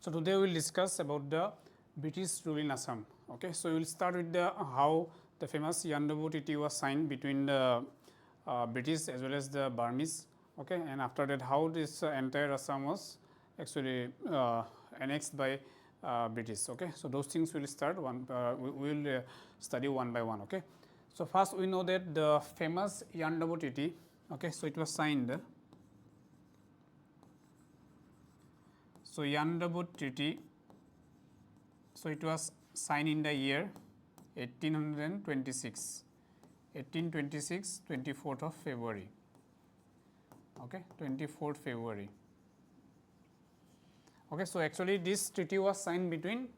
So today we will discuss about the British rule in Assam. Okay, so we will start with the how the famous Yandabu Treaty was signed between the British as well as the Burmese. Okay, and after that how this entire Assam was actually annexed by British. Okay, so those things we will start one. We will study one by one. Okay, so first we know that the famous Yandabu Treaty. Okay, so it was signed. So Yandabu Treaty, so it was signed in the year 1826, 1826, 24th of February. Okay, 24th February. Okay, so actually this treaty was signed between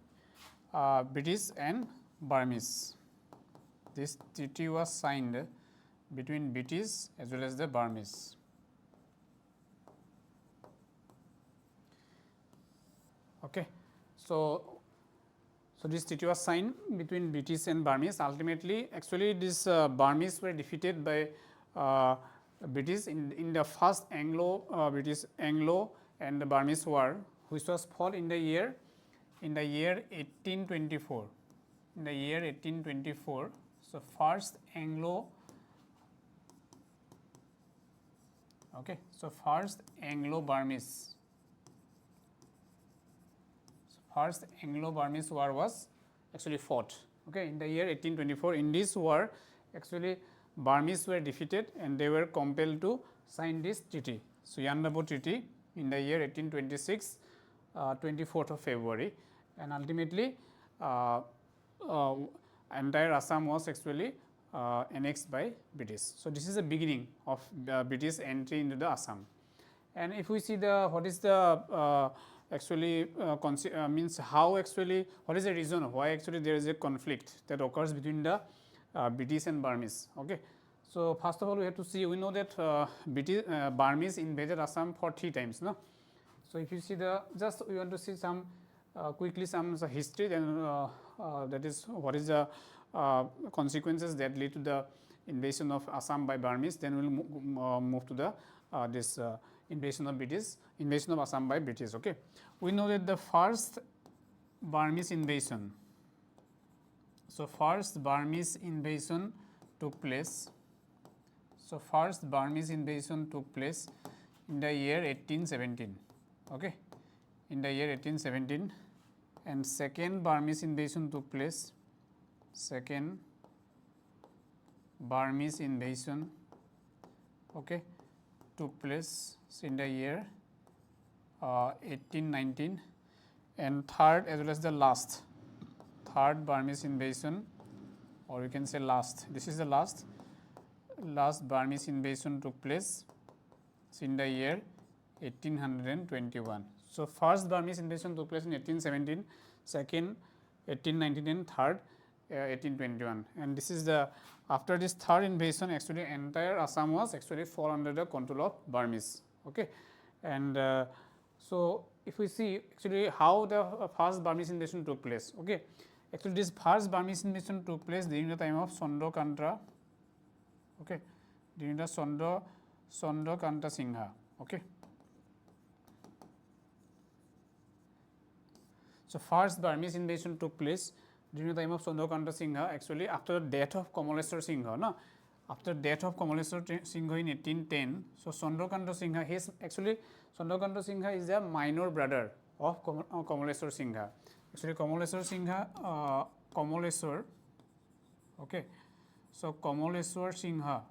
British and Burmese. This treaty was signed between British as well as the Burmese. Okay, so this treaty was signed between British and Burmese. Ultimately, actually, this Burmese were defeated by British in the first British Anglo and the Burmese war, which was fought in the year 1824. In the year 1824, so first Anglo. Okay, so first Anglo-Burmese. First Anglo-Burmese war was actually fought. Okay, in the year 1824. In this war, actually Burmese were defeated and they were compelled to sign this treaty. So Yandabu Treaty in the year 1826, 24th of February, and ultimately entire Assam was actually annexed by British. So this is the beginning of British entry into the Assam. And if we see the what is the actually means how actually what is the reason why actually there is a conflict that occurs between the British and Burmese. Okay. So first of all we have to see, we know that British Burmese invaded Assam for 3 times. No? So if you see the just we want to see some quickly some history, then that is what is the consequences that lead to the invasion of Assam by Burmese. Then we will move to the this invasion of Assam by British. Okay, we know that the first Burmese invasion. So first Burmese invasion took place. So first Burmese invasion took place in the year 1817. Okay, in the year 1817, and second Burmese invasion took place. Second Burmese invasion. Okay, took place in the year 1819, and third as well as the last, third Burmese invasion, or you can say last, this is the last Burmese invasion took place in the year 1821. So first Burmese invasion took place in 1817, second 1819, and third 1821, and this is the after this third invasion actually entire Assam was actually fall under the control of Burmese. Okay, and so if we see actually how the first Burmese invasion took place. Okay, actually this first Burmese invasion took place during the time of Chandrakanta. Okay, during the Chandrakanta Singha. Okay, so first Burmese invasion took place during the time of Chandrakanta Singha, actually after the death of Kamaleshwar Singha. No? After death of Kamaleshwar Singha in 1810, so Chandrakanta Singha, his actually Chandrakanta Singha is a minor brother of Kamaleshwar Singha. Actually Kamaleshwar Singha, Kamaleshwar, okay, so Kamaleshwar Singha,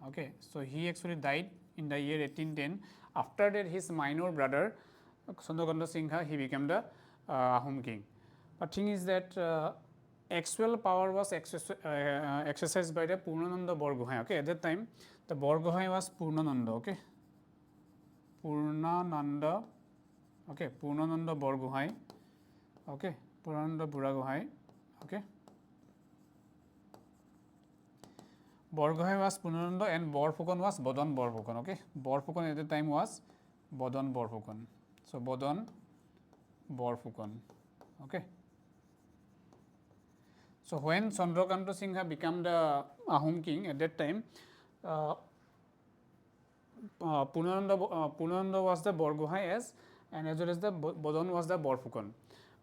okay, so he actually died in the year 1810. After that his minor brother Chandrakanta Singha, he became the Ahom king. But thing is that actual power was exercised by the Purnananda Borgohai. Okay, at that time the Borgohai was Purnananda. Okay, Purnananda. Okay, Purnananda Borgohai. Okay, Purnananda Buragohai. Okay, Borgohai was Purnananda and Borphukon was Bodan Borphukon. Okay, Borphukon at the time was Bodan Borphukon. So Bodan Borphukon. Okay. So when Chandrakanta Singha became the Ahom king, at that time Purnananda was the Borgohai as and as well as the Bodon was the Borphukon.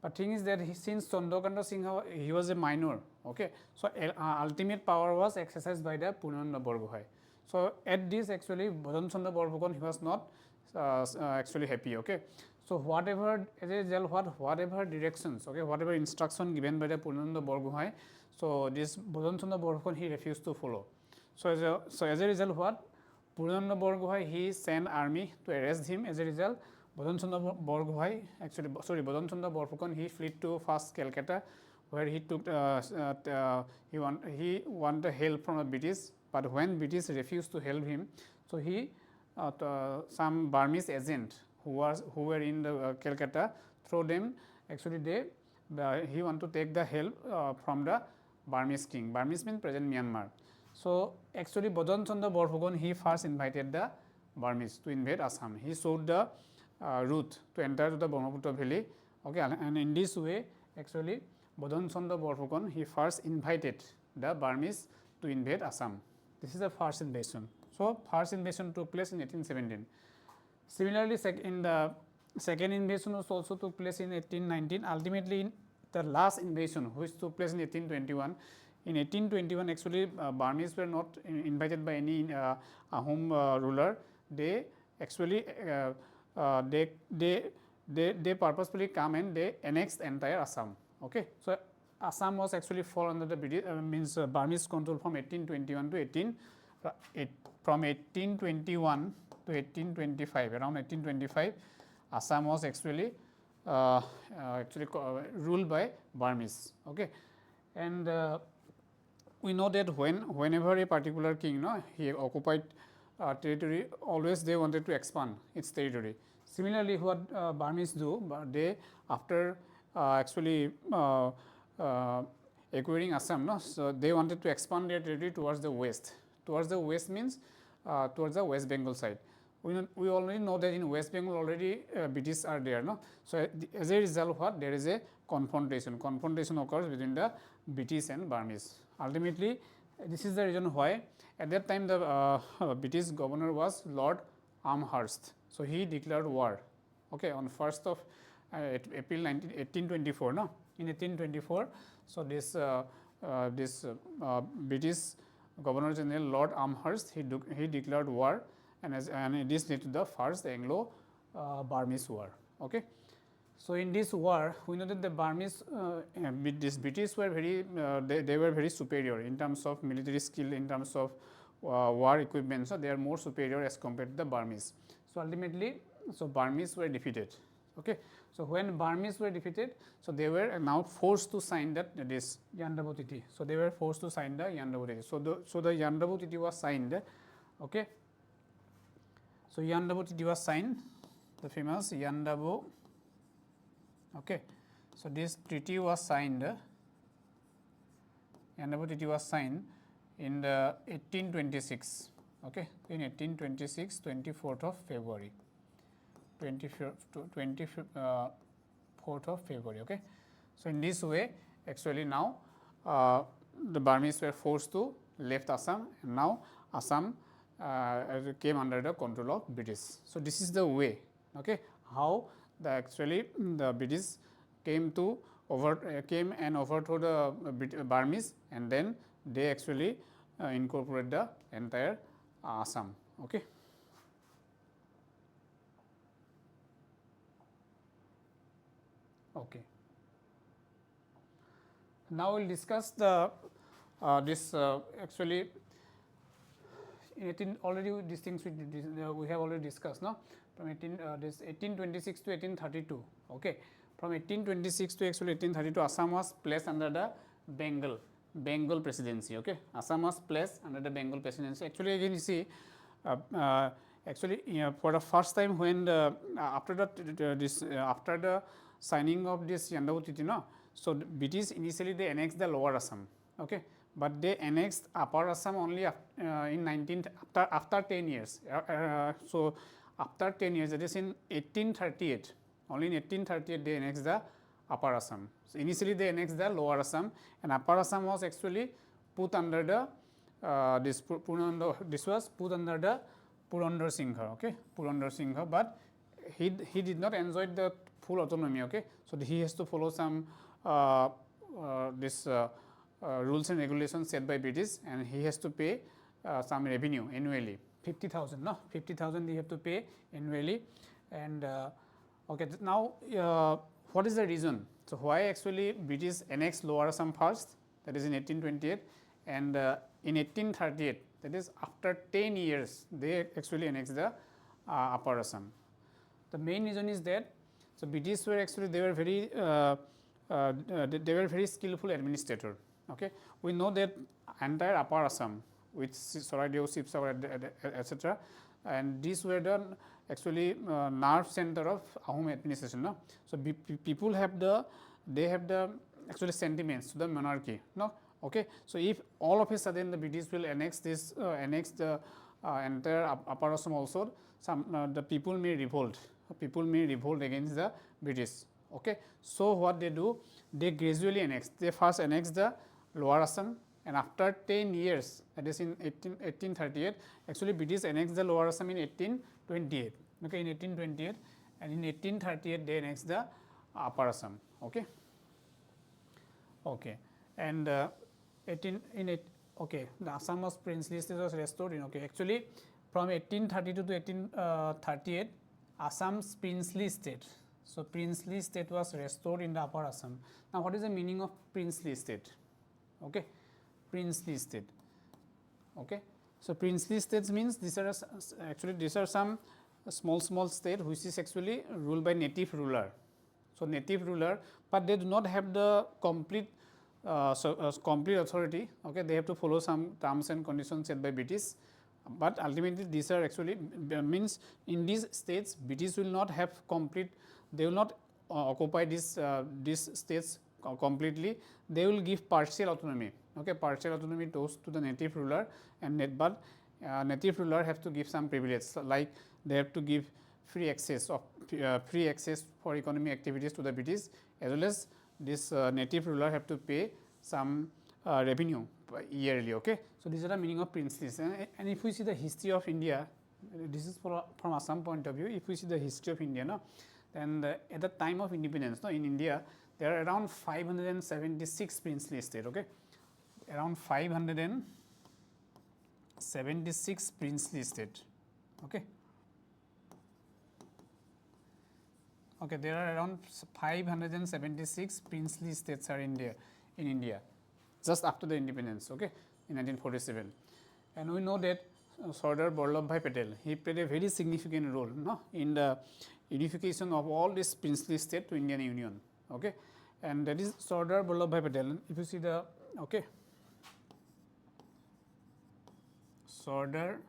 But thing is that since Chandrakanta Singha, he was a minor, okay, so ultimate power was exercised by the Purnananda Borgohai. So at this actually Bodon Chandra Borphukon, he was not actually happy, okay. So whatever as a result, whatever directions, okay, whatever instruction given by the Purnananda Borgohai, so this Bodon Chandra Borphukon he refused to follow. So as a result, what Purnananda Borgohai he sent army to arrest him. As a result, Bodon Chandra Borgohai Bodon Chandra Borphukon he fled to first Calcutta, where he took he wanted help from the British, but when British refused to help him, so he some Burmese agent who were in the Calcutta, through them actually he want to take the help from the Burmese king. Burmese means present Myanmar. So actually Bodon Chandra Borphukon he first invited the Burmese to invade Assam. He showed the route to enter to the Brahmaputra valley, okay, and in this way actually Bodon Chandra Borphukon he first invited the Burmese to invade Assam. This is the first invasion. So first invasion took place in 1817. Similarly, in the second invasion was also took place in 1819. Ultimately, in the last invasion, which took place in 1821. In 1821, actually, Burmese were not invited by any Ahom ruler. They actually they purposefully come and they annexed entire Assam. Okay, so Assam was actually fall under the British Burmese control from 1821 to 1821 to 1825. Around 1825, Assam was actually ruled by Burmese. Okay, and we know that whenever a particular king, he occupied territory, always they wanted to expand its territory. Similarly, what Burmese do, they after actually acquiring Assam, so they wanted to expand their territory towards the west. Towards the west means towards the West Bengal side. We already know that in West Bengal already British are there, So as a result, what there is a confrontation. Confrontation occurs between the British and Burmese. Ultimately, this is the reason why at that time the British governor was Lord Amherst. So he declared war. Okay, on 1st of April 1824. In 1824, so this British Governor General Lord Amherst he declared war, and this led to the first Anglo Burmese war. Okay, so in this war we know that the Burmese these British were very they were very superior in terms of military skill, in terms of war equipment. So they are more superior as compared to the Burmese. So ultimately, so Burmese were defeated. Okay, so when Burmese were defeated, so they were now forced to sign this Yandabu Treaty. So they were forced to sign the Yandabu Treaty. So the Yandabu Treaty was signed. Okay, so Yandabu Treaty was signed, the famous Yandabu. Okay, so this treaty was signed. Yandabu Treaty was signed in the 1826. Okay, in 1826, 24th of February. 24th of February. Okay, so in this way, actually now the Burmese were forced to left Assam, and now Assam came under the control of British. So this is the way. Okay, how the British came and overthrow the Burmese, and then they actually incorporate the entire Assam. Okay. Okay. Now we'll discuss the actually already these things we have already discussed, from 1826 to 1832. Okay, from 1826 to actually 1832, Assam was placed under the Bengal presidency. Okay, Assam was placed under the Bengal presidency. Actually, again you see, for the first time when after the signing of this Yandabu Treaty, so the British initially they annexed the lower Assam. Okay, but they annexed upper Assam only after 10 years. So after 10 years, that is in 1838. Only in 1838 they annexed the upper Assam. So initially they annexed the lower Assam, and upper Assam was actually put under the this was put under the Purandar Singha. Okay, Purandar Singha, but he did not enjoy the full autonomy. Okay, so he has to follow some this rules and regulations set by British, and he has to pay some revenue annually, 50,000. No, 50,000 he have to pay annually. And okay, now what is the reason? So why actually British annexed Lower Assam first, that is in 1828, and in 1838, that is after 10 years, they actually annexed the Upper Assam. The main reason is that so British were actually they were very skillful administrator. Okay, we know that entire Upper Assam with Soraideo, Sibsagar, etc., and these were the actually nerve center of Ahom administration. No? So people have the actually sentiments to the monarchy. No, okay. So if all of a sudden the British will annex this annex the entire Upper Assam also, some the people may revolt. People may revolt against the British. Okay. So what they do, they gradually annex. They first annex the Lower Assam, and after 10 years, that is in 1838, actually British annexed the Lower Assam in 1828. Okay, in 1828, and in 1838 they annexed the Upper Assam. Okay. Okay, and okay, the Assam was princely state was restored in. Okay, actually from 1832 to 1838, Assam's princely state. So princely state was restored in the Upper Assam. Now what is the meaning of princely state? Okay, princely state. Okay, so princely states means these are some small state which is actually ruled by native ruler. So native ruler, but they do not have the complete complete authority. Okay, they have to follow some terms and conditions set by British, but ultimately these are actually means in these states British will not have complete, they will not occupy these states completely. They will give partial autonomy. Okay, partial autonomy goes to the native ruler, and but native ruler have to give some privilege, like they have to give free access for economic activities to the British, as well as this native ruler have to pay some revenue yearly. Okay, so these are the meaning of princely. And if we see the history of India, this is from Assam point of view. If we see the history of India, no, then at the time of independence, no, in India there are around 576 princely states. Okay, around 576 princely states. Okay. Okay, there are around 576 princely states are in India, just after the independence. Okay, in 1947, and we know that Sardar Vallabhbhai Patel, he played a very significant role, no, in the unification of all these princely states to Indian Union. Okay, and that is Sardar Vallabhbhai Patel. If you see the Sardar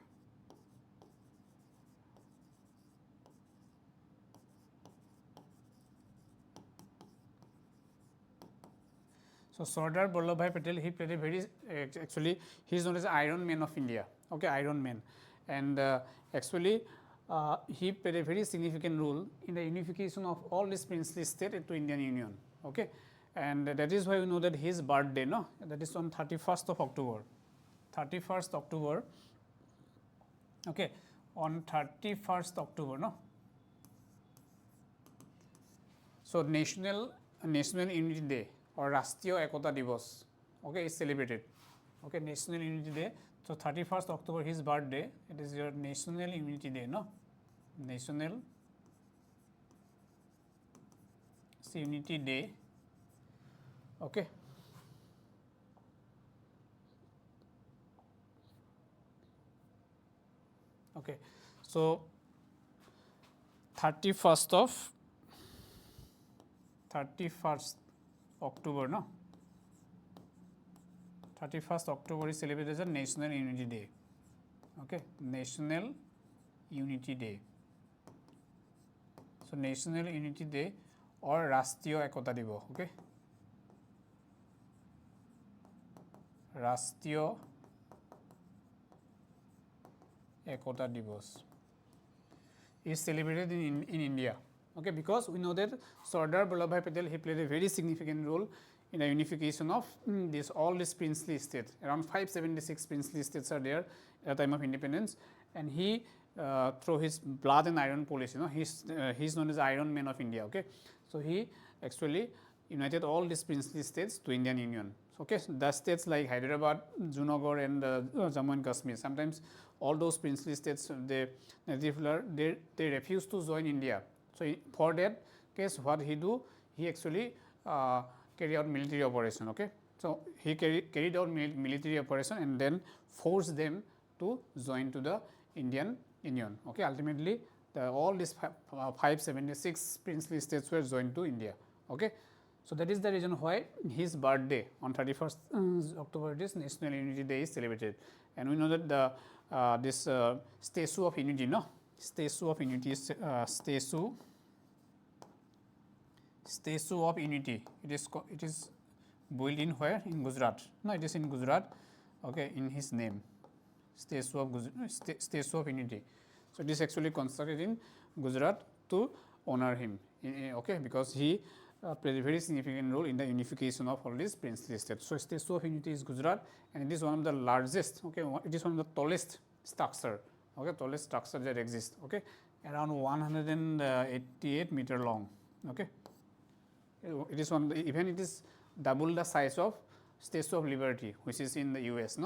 Sardar Vallabhbhai Patel, he played a very actually he is known as the Iron Man of India. Okay, Iron Man, and actually he played a very significant role in the unification of all these princely states into Indian Union. Okay, and that is why we know that his birthday, no, that is on 31st of October. 31st October. Okay, on 31st October, no. So National Unity Day or Rashtriya Ekata Divas, okay, is celebrated. Okay, National Unity Day. So 31st October, his birthday. It is your National Unity Day, no? National Unity Day. Okay. Okay. So 31st October, no? 31st October is celebrated as a National Unity Day. Okay, National Unity Day. So National Unity Day or Rashtriya Ekata Divas. Okay, Rashtriya Ekata Divas is celebrated in India. Okay, because we know that Sardar Vallabhbhai Patel, he played a very significant role in the unification of all these princely states. Around 576 princely states are there at the time of independence, and he through his blood and iron policy. He's known as Iron Man of India. Okay, so he actually united all these princely states to Indian Union. Okay, so the states like Hyderabad, Junagadh, and Jammu and Kashmir. Sometimes all those princely states, they refuse to join India. So for that case, what he do? He actually carry out military operation. Okay, so he carried out military operation and then forced them to join to the Indian Union. Okay, ultimately all these 576 princely states were joined to India. Okay, so that is the reason why his birthday on 31st October, it is National Unity Day is celebrated, and we know that the this Statue of Unity, Statue of Unity is Statue of Unity. It is built in where? In Gujarat. No, it is in Gujarat. Okay, in his name, Statue of Unity. So it is actually constructed in Gujarat to honor him. Okay, because he played a very significant role in the unification of all these princely states. So Statue of Unity is Gujarat, and it is one of the largest. Okay, it is one of the tallest structure. Okay, tallest structure that exists. Okay, around 188 meter long. Okay, it is one. Even it is double the size of Statue of Liberty, which is in the US.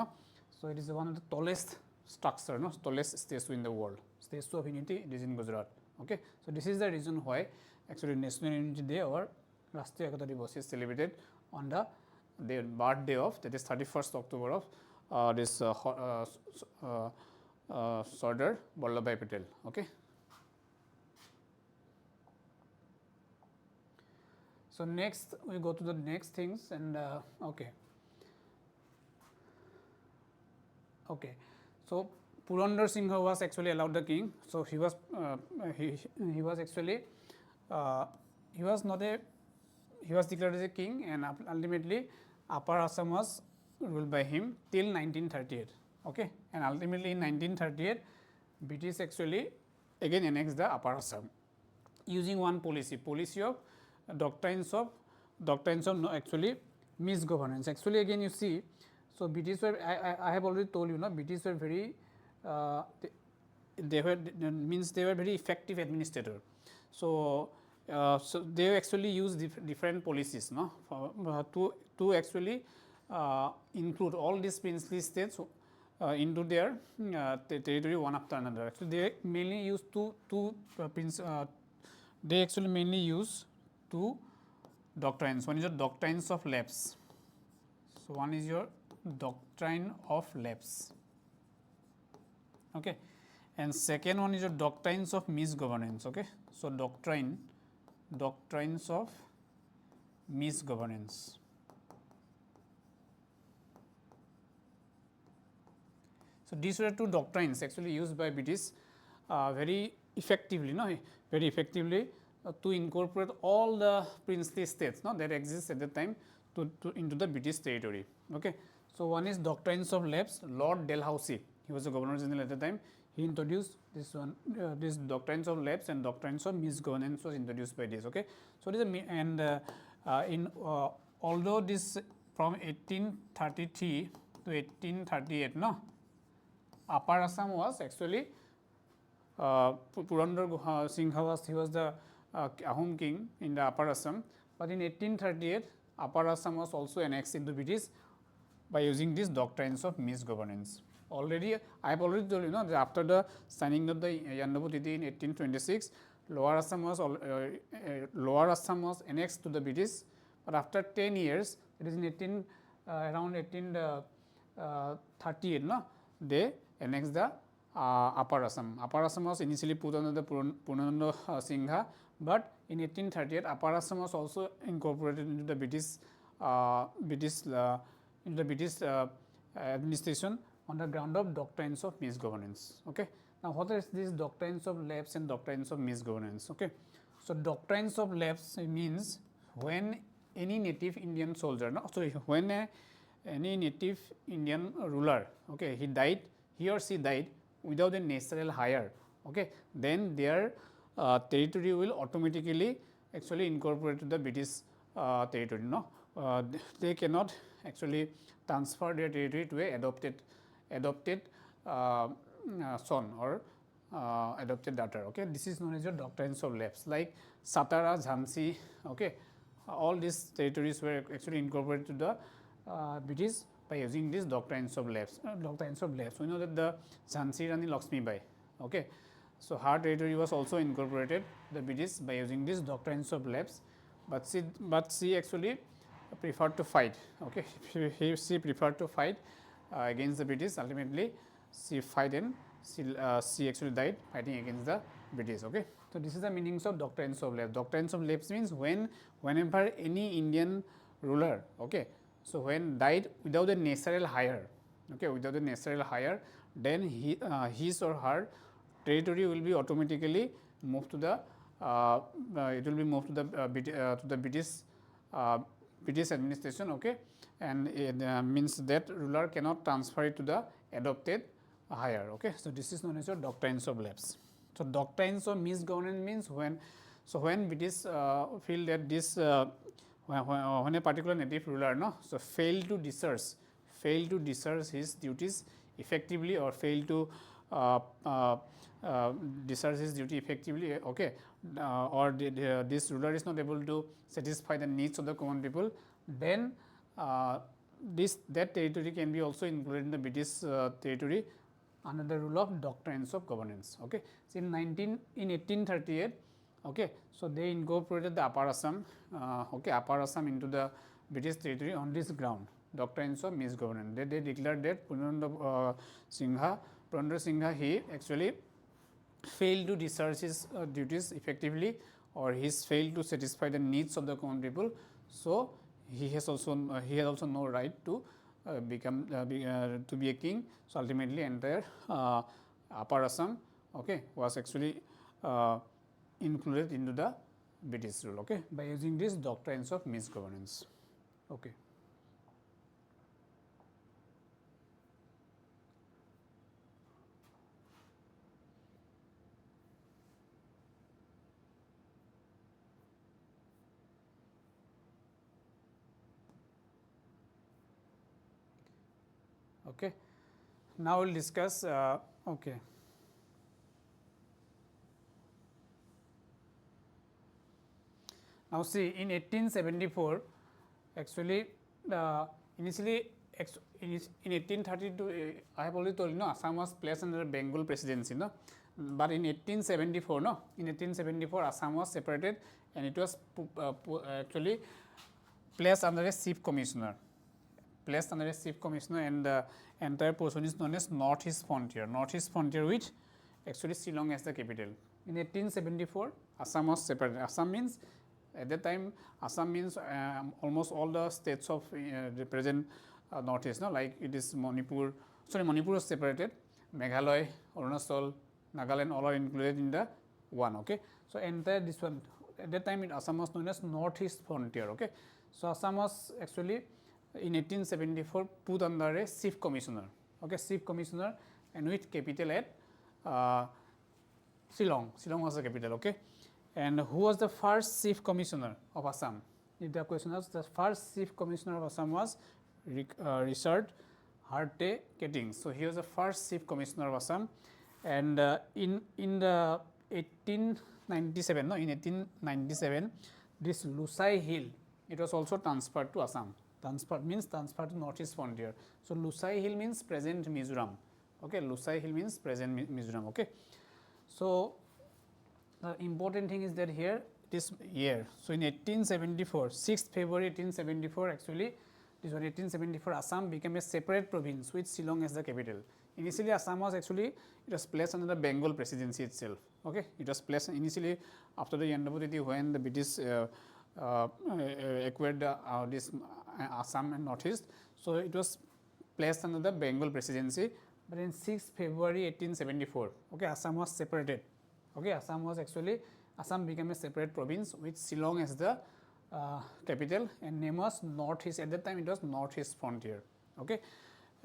So it is one of the tallest structure, tallest statue in the world. Statue of Unity, it is in Gujarat. Okay, so this is the reason why actually National Unity Day or Rashtriya Ekata Divas is celebrated on the birthday of, that is 31st October of this Sardar Vallabhbhai Patel. Okay. So next we go to the next things, and okay. So Purandar Singha was actually allowed the king. So he was actually he was declared as a king, and ultimately Upper Assam was ruled by him till 1938. Okay, and ultimately in 1938 British actually again annexed the Upper Assam using one policy of doctrines of actually misgovernance. Actually again you see, so British were, I have already told you, British were very they were very effective administrator. So they actually use different policies, to actually include all these princely states into their territory one after another. Actually they mainly use they actually mainly use two doctrines. One is your doctrines of lapse. So one is your doctrine of lapse. Okay, and second one is your doctrines of misgovernance. Okay, so doctrines of misgovernance. So these were two doctrines actually used by British very effectively, to incorporate all the princely states that exist at the time into the British territory. Okay, so one is doctrines of lapse. Lord Dalhousie, he was the Governor General at the time. He introduced this one, this doctrines of lapse, and doctrines of misgovernance was introduced by this. Okay, so this is although this from 1833 to 1838, Upper Assam was actually Purandar Singha he was the Ahom king in the Upper Assam, but in 1838 Upper Assam was also annexed into British by using these doctrines of misgovernance. I have already told you, that after the signing of the Yandabo Treaty in 1826, Lower Assam was annexed to the British, but after 10 years, it is in around 1838, they annexed the Upper Assam. Upper Assam was initially put under the Purnanda Singha, but in 1838 Upper Assam was also incorporated into the British administration on the ground of doctrines of misgovernance. Okay. Now, what is these doctrines of lapse and doctrines of misgovernance? Okay. So, doctrines of lapse means when any native Indian soldier, when any native Indian ruler, okay, he or she died without a natural heir, okay, then their territory will automatically actually incorporate to the British territory. They cannot actually transfer their territory to a adopted son or adopted daughter. Okay, this is known as your doctrines of lapse, like Satara, Jhansi. Okay, all these territories were actually incorporated to the British by using these doctrines of lapse. We know that the Jhansi Rani Lakshmi Bai. Okay, so her territory was also incorporated the British by using these doctrines of lapse, but she actually preferred to fight. Okay, she preferred to fight against the British. Ultimately, she fight and she actually died fighting against the British. Okay, so this is the meanings of doctrines of lapse. Doctrines of lapse means whenever any Indian ruler, okay, so when died without a natural heir, okay, without a natural heir, then his or her territory will be automatically moved to the it will be moved to the British administration. Okay, and it means that ruler cannot transfer it to the adopted heir. Okay, so this is known as your doctrines of lapse. So doctrines of misgovernance means when British feel that this when a particular native ruler fail to discharge his duties effectively, or fail to discharge his duty effectively, okay, or this ruler is not able to satisfy the needs of the common people, then that territory can be also included in the British territory under the rule of doctrines of governance. Okay, so in 1838, okay, so they incorporated the Upper Assam, Upper Assam into the British territory on this ground, doctrines of misgovernance. They declared that Purnendra Singha, he actually failed to discharge his duties effectively, or he has failed to satisfy the needs of the common people. So he has also no right to to be a king. So ultimately, entire Upper Assam, okay, was actually included into the British rule, okay, by using these doctrines of misgovernance. Okay. Okay. Now we will discuss. Okay. Now see, in 1874, actually initially in 1832, I have already told you, Assam was placed under Bengal presidency, but in 1874, in 1874 Assam was separated, and it was actually placed under a chief commissioner. And the entire portion is known as Northeast Frontier. Northeast Frontier, which actually Shillong as the capital. In 1874, Assam was separated. Assam means, at that time, Assam means almost all the states of the present Northeast, like it is Manipur. Sorry, Manipur was separated. Meghalaya, Arunachal, Nagaland, all are included in the one. Okay, so entire this one, at that time, Assam was known as Northeast Frontier. Okay, so Assam was actually in 1874 put under a chief commissioner, and with capital at Shillong. Shillong was the capital. Okay, and who was the first chief commissioner of Assam? If the question was, the first chief commissioner of Assam was Richard Harte Keating. So he was the first chief commissioner of Assam, and in the 1897, this Lusai Hill, it was also transferred to Assam. Transferred to Northeast Frontier. So Lusai Hill means present Mizoram. Okay, Lusai Hill means present Mizoram. Okay, so the important thing is that here this year. So in 1874, 6th February 1874, actually this was 1874, Assam became a separate province with Shillong as the capital. Initially, Assam was actually, it was placed under the Bengal presidency itself. Okay, it was placed initially after the Yandabuditi, when the British acquired this Assam and Northeast. So it was placed under the Bengal presidency. But in 6th February 1874, okay, Assam was separated. Okay, Assam became a separate province with Shillong as the capital, and name was Northeast. At that time, it was Northeast Frontier. Okay,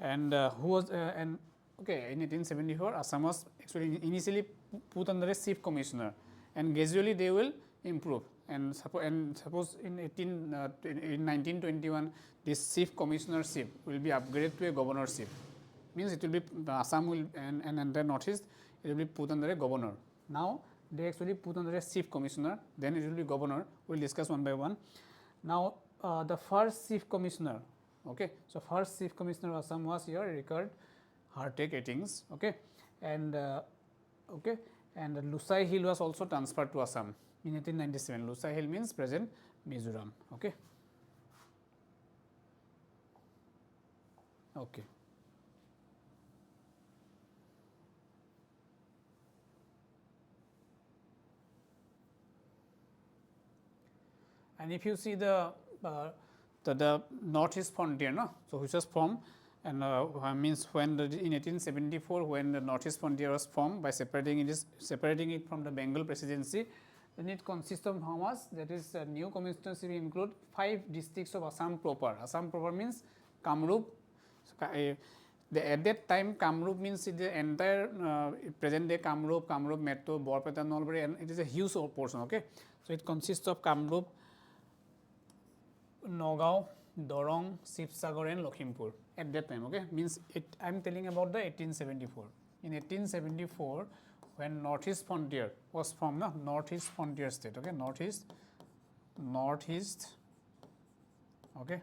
and who was and okay, in 1874, Assam was actually initially put under a chief commissioner, and gradually they will improve. And suppose in 1921, this chief commissionership will be upgraded to a governorship. Means it will be Assam will and the Northeast, it will be put under a governor. Now they actually put under a chief commissioner, then it will be governor. We will discuss one by one. Now the first chief commissioner, okay. So first chief commissioner of Assam was here Richard Hartek Ettings, okay, and okay, and Lusai Hill was also transferred to Assam in 1897. Lusai Hill means present Mizoram, okay. Okay. And if you see the northeast frontier, no, so which was formed and means when in 1874 when the northeast frontier was formed by separating it from the Bengal presidency, then it consists of how much? That is new commissionership include 5 districts of Assam proper. Assam proper means Kamrup. So, at that time Kamrup means the entire present day Kamrup Metro, Borpeta, Nalbari, and it is a huge portion, okay. So it consists of Kamrup, Nagaon, Dorong, Shivsagar and Lakhimpur at that time, okay. Means I am telling about the 1874. In 1874 when northeast frontier was formed, no, northeast frontier state, okay, northeast, okay,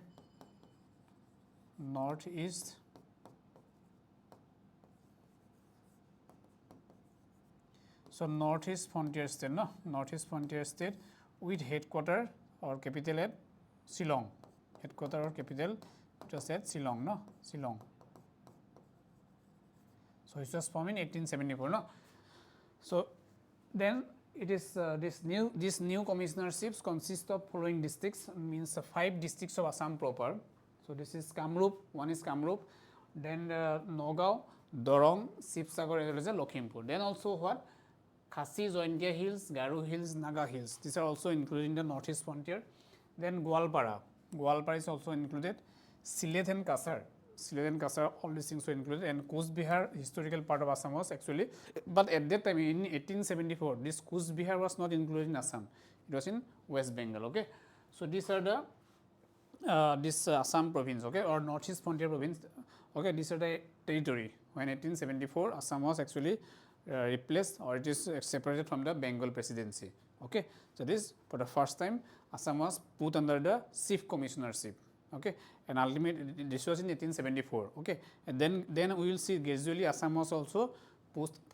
northeast. So northeast frontier state, no, northeast frontier state with headquarter or capital at Shillong, headquarter or capital just at Shillong, no, Shillong. So it was formed in 1874, no. So then it is this new commissionerships consist of following districts, means 5 districts of Assam proper. So this is Kamrup, one is Kamrup, then Nagaon, Dorong, Shivsagar as well as Lakhimpur. Then also what? Khasi, Jointia Hills, Garu Hills, Naga Hills. These are also included in the northeast frontier. Then Gwalpara is also included. Sylhet and Kasar, all these things were included, and Coach Bihar, historical part of Assam was actually, but at that time in 1874, this Coach Bihar was not included in Assam, it was in West Bengal, okay. So these are the this Assam province, okay, or northeast frontier province, okay, these are the territory. When 1874, Assam was actually replaced or it is separated from the Bengal presidency, okay. So this for the first time Assam was put under the chief commissionership, okay, and ultimately this was in 1874, okay, and then we will see gradually Assam was also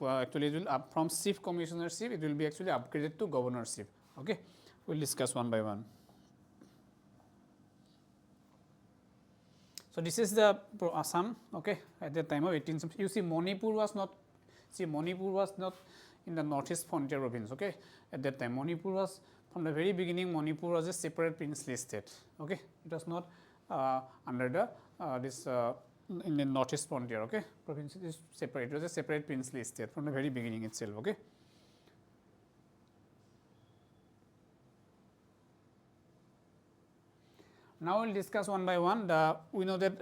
actually it will up from chief commissionership, it will be actually upgraded to governorship, okay. We will discuss one by one. So this is the Assam, okay, at the time of 1870. You see Manipur was not in the northeast frontier province, okay. At that time Manipur was, from the very beginning, Manipur was a separate princely state, okay. It was not under the this in the northeast frontier, okay. Province is separate. It was a separate princely state from the very beginning itself, okay. Now we will discuss one by one. We know that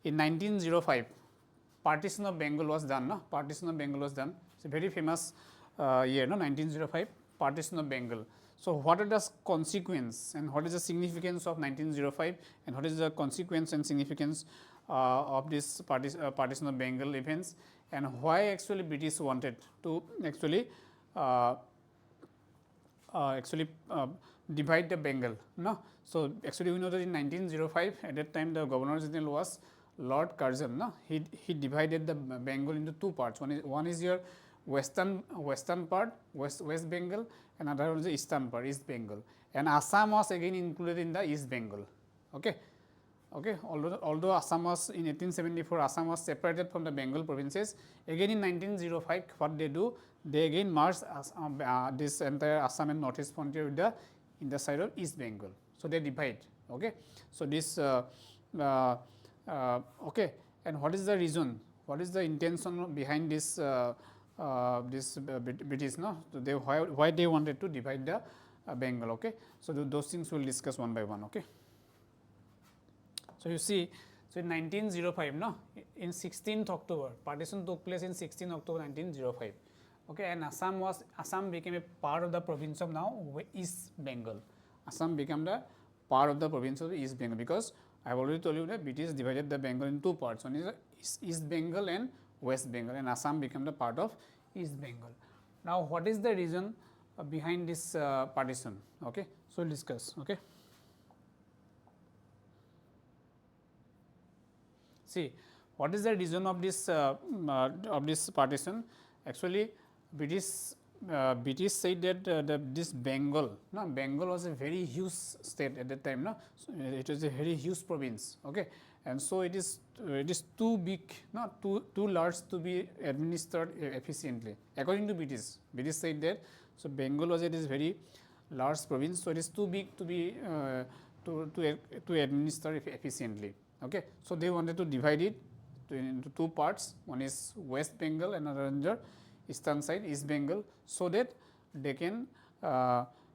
in 1905 partition of Bengal was done, no? Partition of Bengal was done. It's a very famous year, no? 1905, partition of Bengal. So what are the consequence and what is the significance of 1905 and what is the consequence and significance of this partition of Bengal events, and why actually British wanted to actually divide the Bengal, no? So actually we know that in 1905 at that time the Governor General was Lord Curzon, no? He divided the Bengal into 2 parts. One is your western part, West Bengal, and another one is the eastern part, East Bengal. And Assam was again included in the East Bengal. Okay. Although Assam was in 1874, Assam was separated from the Bengal provinces. Again in 1905, what they do? They again merge this entire Assam and northeast frontier with the in the side of East Bengal. So they divide. Okay. So this okay. And what is the reason? What is the intention behind this British? No, so they why they wanted to divide the Bengal? Okay. So those things we will discuss one by one. Okay. So you see, so in 1905, no, in 16th October, partition took place in 16th October 1905. Okay, and Assam became a part of the province of now East Bengal. Assam became the part of the province of East Bengal because I have already told you that British divided the Bengal in 2 parts. One is East Bengal and West Bengal, and Assam became the part of East Bengal. Now, what is the reason behind this partition? Okay, so we'll discuss. Okay, see what is the reason of this partition? Actually, British said that this Bengal, Bengal was a very huge state at that time, so it was a very huge province. Okay, and so it is too big, too large to be administered efficiently. According to British said that, so Bengal was very large province, so it is too big to be to administer efficiently. Okay, so they wanted to divide it into two parts. One is West Bengal and another eastern side, East Bengal, so that they can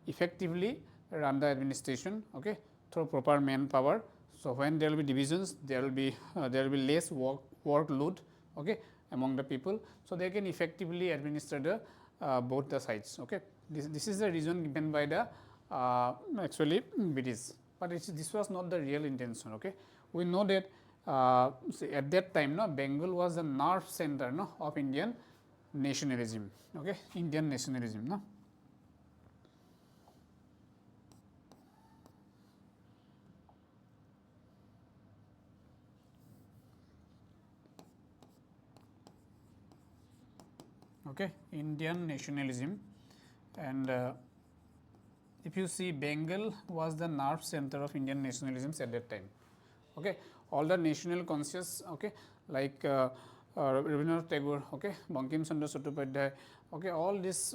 effectively run the administration, okay, through proper manpower. So when there will be divisions, there will be less workload, okay, among the people, so they can effectively administer the both the sides. Okay, this is the reason given by the actually British, but this was not the real intention. Okay, we know that at that time, Bengal was the nerve center of Indian nationalism. Okay, Indian nationalism. Okay, Indian nationalism, and if you see, Bengal was the nerve center of Indian nationalism at that time. Okay, all the national conscious, okay, like Rabindranath Tagore, okay, Bankim Chandra Chattopadhyay, okay, all this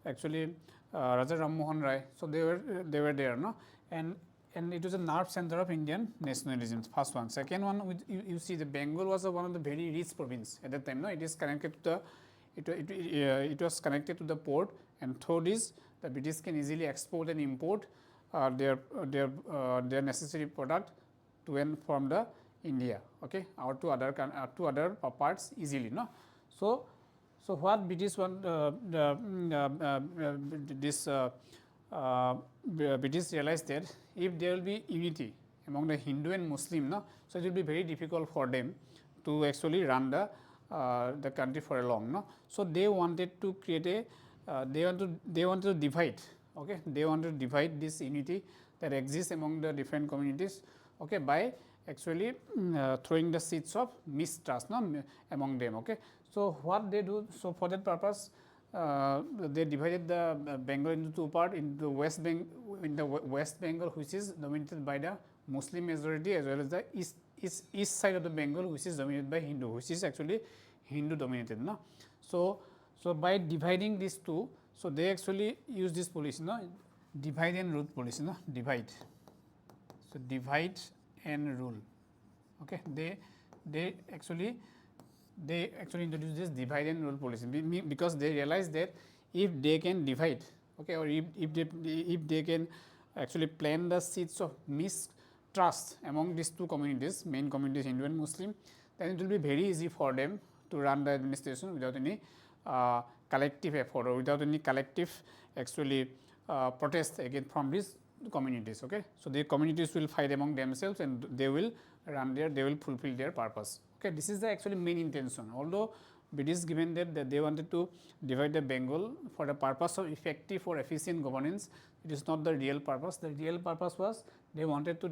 actually Raja Ram Mohan Rai, so they were there, and it was a nerve center of Indian nationalism. First one. Second one, you see the Bengal was one of the very rich province at that time. It is connected to it was connected to the port, and through this the British can easily export and import their necessary product to and from the India, okay, or to other parts easily. So what British want British realized that if there will be unity among the Hindu and Muslim, so it will be very difficult for them to actually run the country for a long. So they wanted to create a they wanted to divide. Okay, they wanted to divide this unity that exists among the different communities. Okay, by actually throwing the seeds of mistrust among them. Okay, so what they do? So for that purpose, they divided the Bengal into two parts. In the West Bengal, which is dominated by the Muslim majority, as well as the east side of the Bengal, which is dominated by Hindu, which is actually Hindu dominated. So by dividing these two, so they actually use this policy, divide and rule policy, divide. So divide and rule. Okay, they actually introduce this divide and rule policy because they realize that if they can divide, okay, or if they can actually plant the seeds of mistrust among these two communities, main communities, Hindu and Muslim, then it will be very easy for them to run the administration without any collective effort or without any collective actually protest against from these communities. Okay, so the communities will fight among themselves and they will fulfill their purpose. Okay, this is the actually main intention. Although British given that they wanted to divide the Bengal for the purpose of effective or efficient governance, it is not the real purpose. The real purpose was they wanted to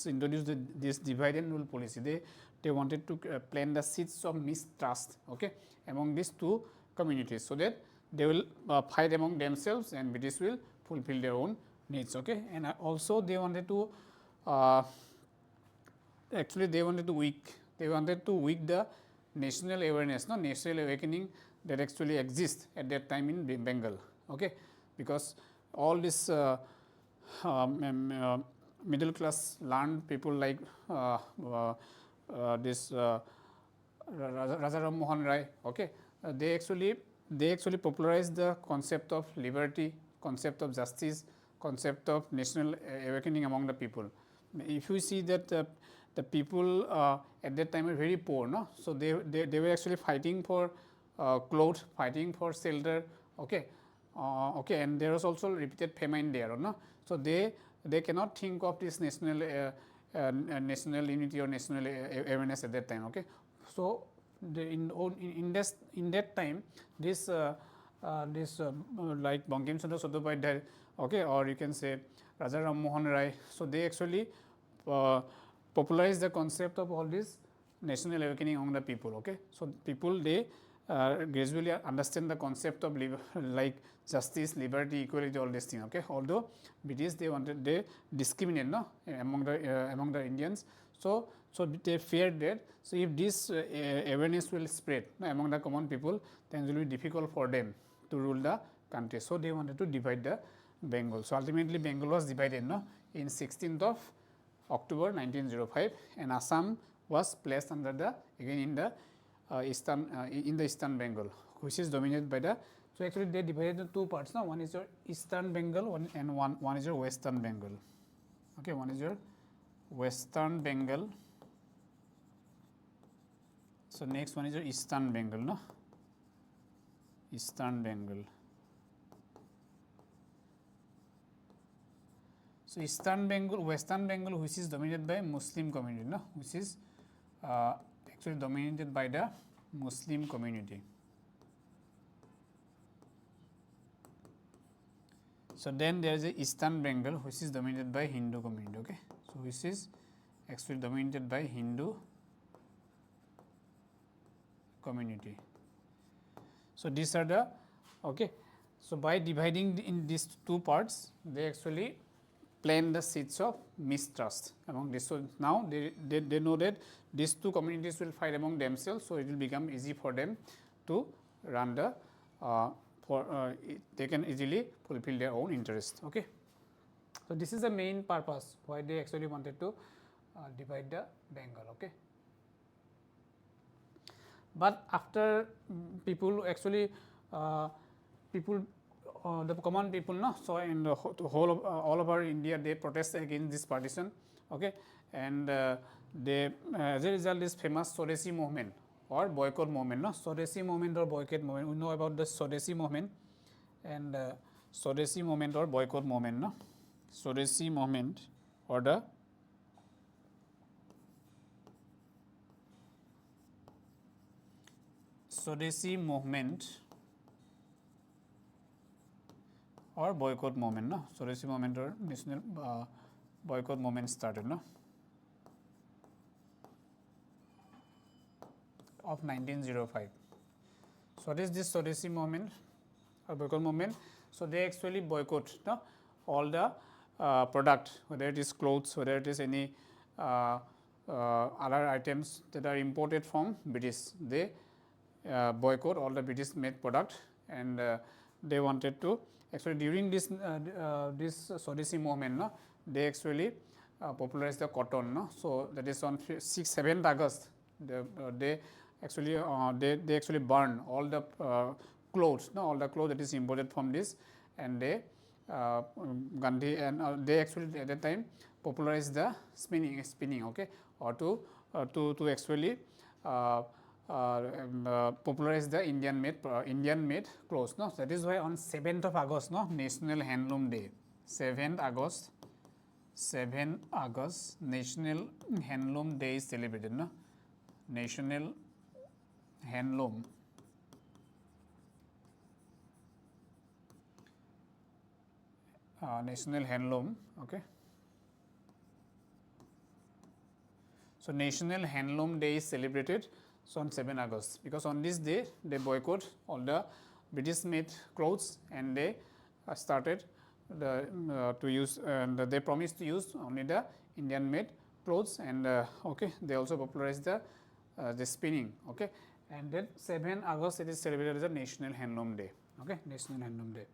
introduce this divide and rule policy. They wanted to plant the seeds of mistrust, okay, among these two communities, so that they will fight among themselves and British will fulfill their own needs. Okay, and also they wanted to weak the national awareness, national awakening that actually exists at that time in Bengal. Okay, because all this middle class learned people like this Raja Ram Mohan Rai, okay, they actually popularized the concept of liberty, concept of justice, concept of national awakening among the people. If you see that the people at that time were very poor, so they were actually fighting for clothes, fighting for shelter, okay, and there was also repeated famine there, so they cannot think of this national unity or national awareness at that time. Okay, so in that time this like Bankim Chandra Chattopadhyay, okay, or you can say Raja Ram Mohan Rai. So, they actually popularized the concept of all this national awakening among the people. Okay. So, people they gradually understand the concept of like justice, liberty, equality, all these things. Okay. Although British they discriminate no among the Indians. So, they feared that. So, if this awareness will spread among the common people, then it will be difficult for them to rule the country. So, they wanted to divide the Bengal. So, ultimately Bengal was divided no in 16th of October 1905, and Assam was placed under the again in the eastern Bengal, which is dominated by the. So, actually they divided into two parts now. One is your eastern Bengal and one is your western Bengal. Okay, one is your western Bengal. So, next one is your eastern Bengal, no, eastern Bengal. So, eastern Bengal, western Bengal, which is dominated by Muslim community, no, which is actually dominated by the Muslim community. So, then there is a eastern Bengal, which is dominated by Hindu community. Okay. So, which is actually dominated by Hindu community. So, these are the okay. So, by dividing in these two parts, they actually plant the seeds of mistrust among this. So, now they know that these two communities will fight among themselves. So, it will become easy for them to run the they can easily fulfill their own interest. Okay. So, this is the main purpose why they actually wanted to divide the Bengal. Okay. But after people actually the common people, no, so in the whole of all over India they protest against this partition. Okay. And they as a result this famous Swadeshi movement or boycott movement, no, Swadeshi movement or boycott movement, we know about the Swadeshi movement and Swadeshi movement or boycott movement, no, Swadeshi movement or the Swadeshi movement or boycott movement, no, Swadeshi movement or national boycott movement started, no, of 1905. So, what is this Swadeshi movement or boycott movement? So, they actually boycott no, all the product, whether it is clothes, whether it is any other items that are imported from British. They boycott all the British made product, and they wanted to actually during this Swadeshi movement, no, they actually popularized the cotton. No. So, that is on 7th August they actually they actually burn all the clothes, no, all the clothes that is imported from this, and they Gandhi and they actually at that time popularized the spinning, okay, or to actually popularize the Indian made clothes. No, that is why on 7th of August, no, National Handloom Day, 7th August National Handloom Day is celebrated. No, National Handloom National Handloom. Okay. So, National Handloom Day is celebrated so on 7 August, because on this day they boycott all the British made clothes, and they started to use and they promised to use only the Indian made clothes, and okay, they also popularized the spinning. Okay. And then 7 August it is celebrated as a National Handloom Day. Okay. National Handloom Day.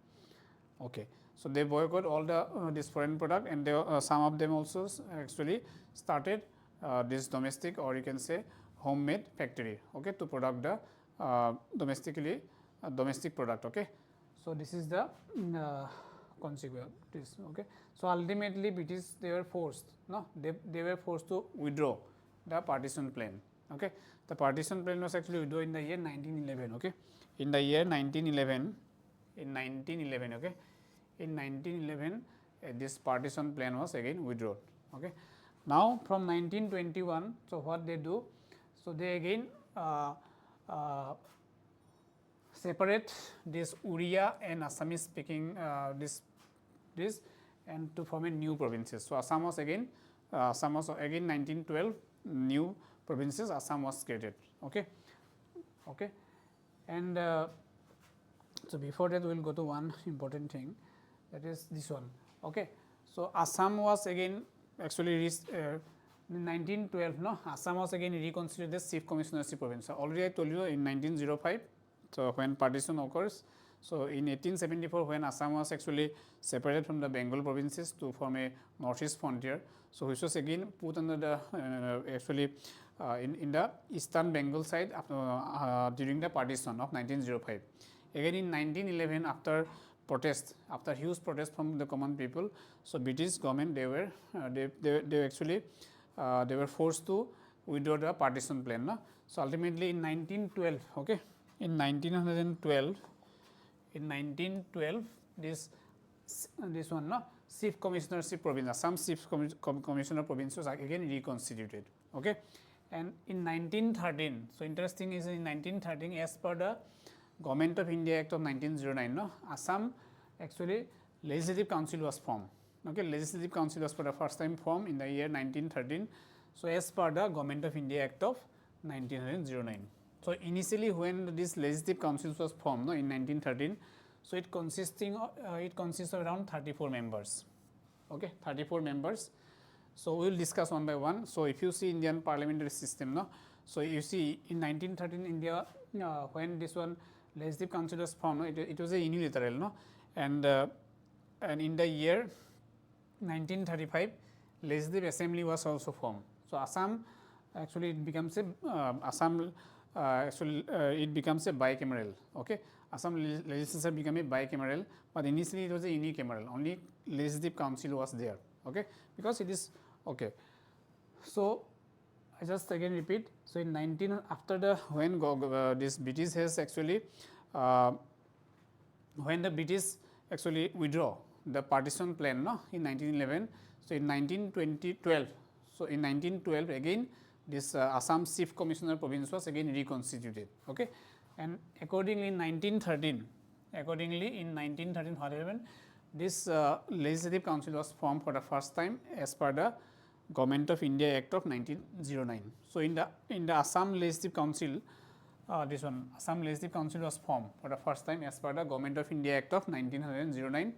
Okay. So, they boycott all the this foreign product, and they, some of them also actually started this domestic, or you can say homemade factory, okay, to product the domestic product. Okay. So, this is the consequence. Okay. So, ultimately British they were forced, no, they were forced to withdraw the partition plan. Okay. The partition plan was actually withdrawn in the year 1911. Okay. In the year 1911, okay, in 1911 this partition plan was again withdrawn. Okay. Now, from 1921, so what they do? So, they again separate this Uriya and Assamese speaking this and to form a new provinces. So Assam was again 1912 new provinces Assam was created. Okay, and so before that we will go to one important thing, that is this one. Okay, so Assam was again actually in 1912. No, Assam was again reconstituted as chief commissionership province. Already I told you in 1905. So when partition occurs, so in 1874 when Assam was actually separated from the Bengal provinces to form a northeast frontier, so which was again put under the actually in the eastern Bengal side during the partition of 1905. Again in 1911, after protest, after huge protest from the common people, so British government they were actually they were forced to withdraw the partition plan. No? So ultimately in 1912, okay. In 1912, this one, no, chief commissionership province, Assam chief commissioner province was again reconstituted. Okay, and in 1913, so interesting is in 1913, as per the Government of India Act of 1909, no, Assam actually Legislative Council was formed. Okay, Legislative Council was for the first time formed in the year 1913. So as per the Government of India Act of 1909. So initially when this Legislative Council was formed, no, in 1913, so it consists of around 34 members. Okay, 34 members. So we will discuss one by one. So if you see Indian parliamentary system, no, so you see in 1913 India when this one Legislative Council was formed, no, it was a unilateral, no, and in the year 1935 Legislative Assembly was also formed. So Assam actually it becomes a it becomes a bicameral. Okay, Assam legislature became a bicameral, but initially it was a unicameral. Only Legislative Council was there. Okay, because it is okay. So I just again repeat. So in 19 after the when this British has actually when the British actually withdraw the partition plan, no, in 1911. So in 1912. So in 1912 again this Assam Chief Commissioner province was again reconstituted. Okay, and accordingly in 1913, whatever, this Legislative Council was formed for the first time as per the Government of India Act of 1909. So in the Assam Legislative Council, this one Assam Legislative Council was formed for the first time as per the Government of India Act of 1909,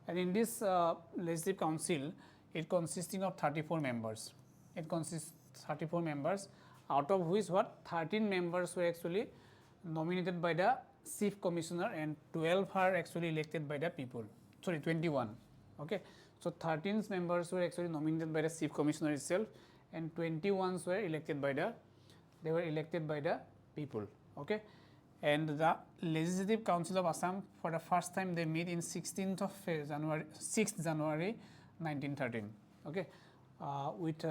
and in this Legislative Council it consisting of 34 members. It consists 34 members, out of which what 13 members were actually nominated by the Chief Commissioner and 12 are actually elected by the people. Sorry, 21. Okay, so 13 members were actually nominated by the Chief Commissioner itself, and 21 were elected by the people. Okay, and the Legislative Council of Assam for the first time they meet in 6th January 1913. Okay, with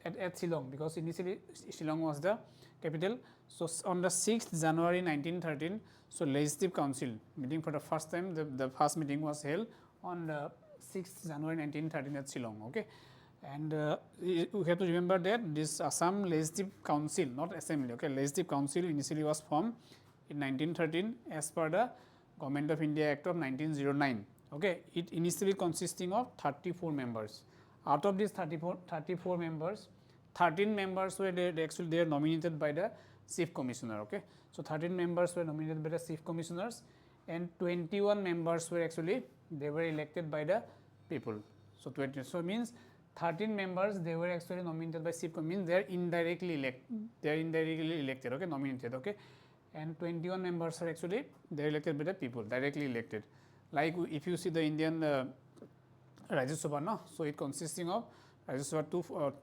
at Shillong, because initially Shillong was the capital. So on the 6th January 1913, so Legislative Council meeting for the first time. The first meeting was held on the 6th January 1913 at Shillong. Okay, and we have to remember that this Assam Legislative Council, not Assembly. Okay, Legislative Council initially was formed in 1913 as per the Government of India Act of 1909. Okay, it initially consisting of 34 members. Out of these 34 members, 13 members were they are nominated by the Chief Commissioner. Okay, so 13 members were nominated by the Chief Commissioners, and 21 members were actually they were elected by the people. So 20. So means 13 members they were actually nominated by Chief Commissioner. They are indirectly elected. Okay, nominated. Okay, and 21 members are actually they are elected by the people, directly elected. Like if you see the Indian Rajya Sabha, no, so it consisting of Rajya Sabha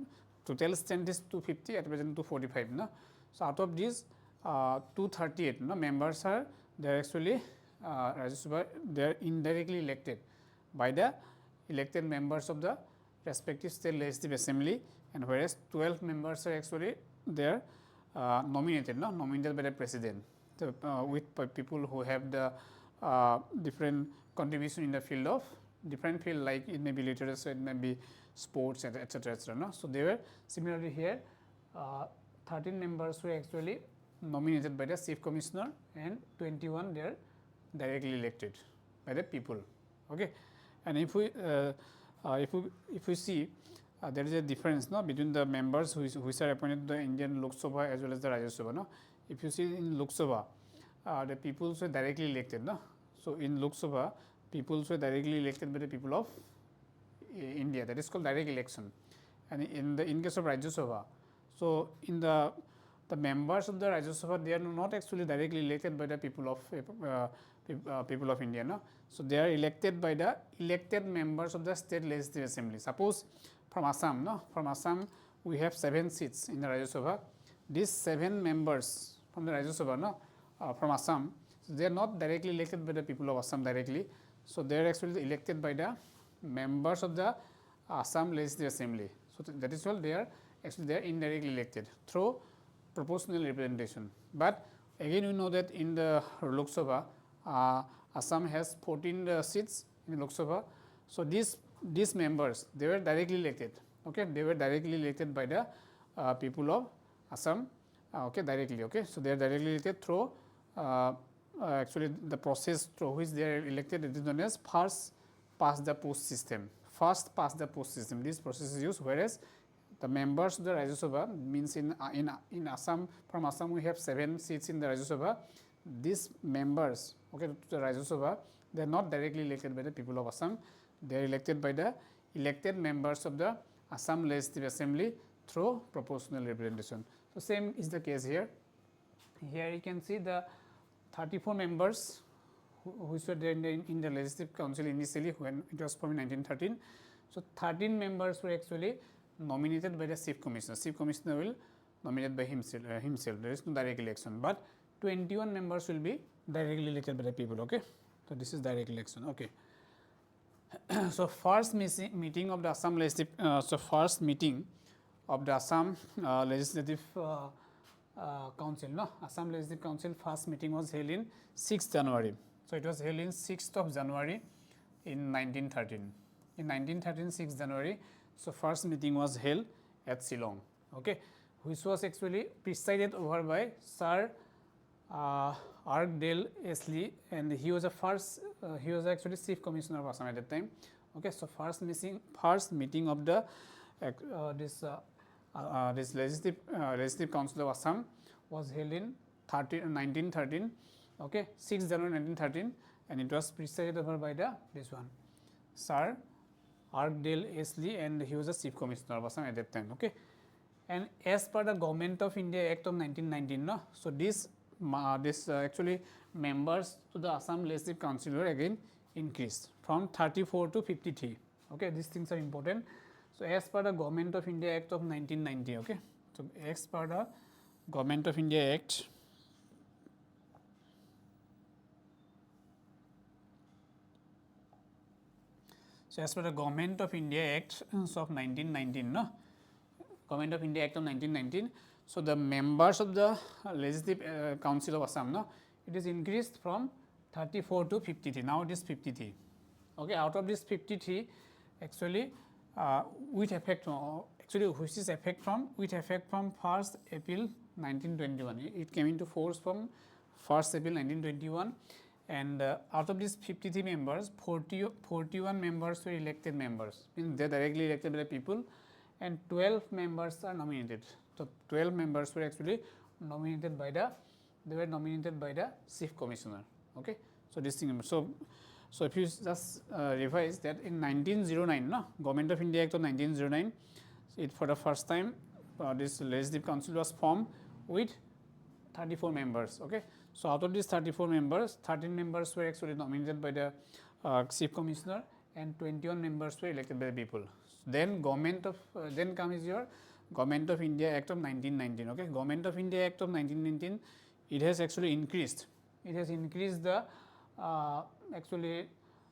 total strength is 250, at present 245. No, so out of these 238 no, members are they are actually Rajya Sabha, they are indirectly elected by the elected members of the respective state legislative assembly, and whereas 12 members are actually they are nominated by the president, so, with people who have the different contribution in the field of different field, like it may be literature, it may be sports, etc. No? So they were similarly here 13 members were actually nominated by the chief commissioner, and 21 they are directly elected by the people. Okay. And if we see there is a difference no, between the members which are appointed to the Indian Lok Sabha as well as the Rajya Sabha. No? If you see in Lok Sabha, the people were directly elected. No? So, in Lok Sabha, people were directly elected by the people of India, that is called direct election. And in case of Rajya Sabha, so in the members of the Rajya Sabha, they are not actually directly elected by the people of India. No? So, they are elected by the elected members of the state legislative assembly. Suppose from Assam, no? From Assam we have 7 seats in the Rajya Sabha. These 7 members from the Rajya Sabha, no? From Assam, so they are not directly elected by the people of Assam directly. So, they are actually elected by the members of the Assam legislative assembly. So, that is why they are indirectly elected through proportional representation. But again we know that in the Lok Sabha, Assam has 14 seats in Lok Sabha. So, these members, they were directly elected. Okay, they were directly elected by the people of Assam. Okay, directly. Okay, so they are directly elected through actually the process through which they are elected. It is known as first past the post system. First past the post system. This process is used, whereas the members of the Rajya Sabha means in Assam, from Assam we have 7 seats in the Rajya Sabha. These members, okay, to the Rajya Sabha, they are not directly elected by the people of Assam. They are elected by the elected members of the Assam Legislative Assembly through proportional representation. So, same is the case here. Here you can see the 34 members which were there in the Legislative Council initially when it was formed in 1913. So, 13 members were actually nominated by the chief commissioner. Chief commissioner will nominate by himself. There is no direct election, but 21 members will be directly elected by the people. Okay. So, this is direct election. Okay. So, first meeting of the Assam Legislative, first meeting of the Assam Legislative Council, no? Assam Legislative Council first meeting was held in 6th January. So, it was held in 6th of January in 1913. In 1913, 6th January, so first meeting was held at Shillong, okay, which was actually presided over by Sir Arkdale Esley, and he was he was actually chief commissioner of Assam at that time. Okay, so first meeting of the this legislative council of Assam was held in 1913. Okay, 6th January 1913, and it was presided over by this one, Sir Arkdale Esley, and he was the chief commissioner of Assam at that time. Okay, and as per the Government of India Act of 1919, no, so this actually members to the Assam Legislative Council were again increased from 34 to 53. Okay, these things are important. So, as per the Government of India Act of 1990. Okay, so as per the Government of India Act So, as per the Government of India Act of 1919, no? Government of India Act of 1919. So, the members of the Legislative Council of Assam, no? It is increased from 34 to 53. Now, it is 53. Okay, out of this 53, actually, with effect from which is effect from 1st April 1921. It came into force from 1st April 1921. And out of these 53 members, 41 members were elected members, means they are directly elected by the people, and 12 members are nominated. So, 12 members were actually nominated by the chief commissioner. Okay. So, this thing. So if you just revise that in 1909, no, Government of India Act of 1909, it for the first time this legislative council was formed with 34 members. Okay. So, out of these 34 members, 13 members were actually nominated by the chief commissioner, and 21 members were elected by the people. Then then comes your Government of India Act of 1919. Okay, Government of India Act of 1919, it has actually increased. It has increased the actually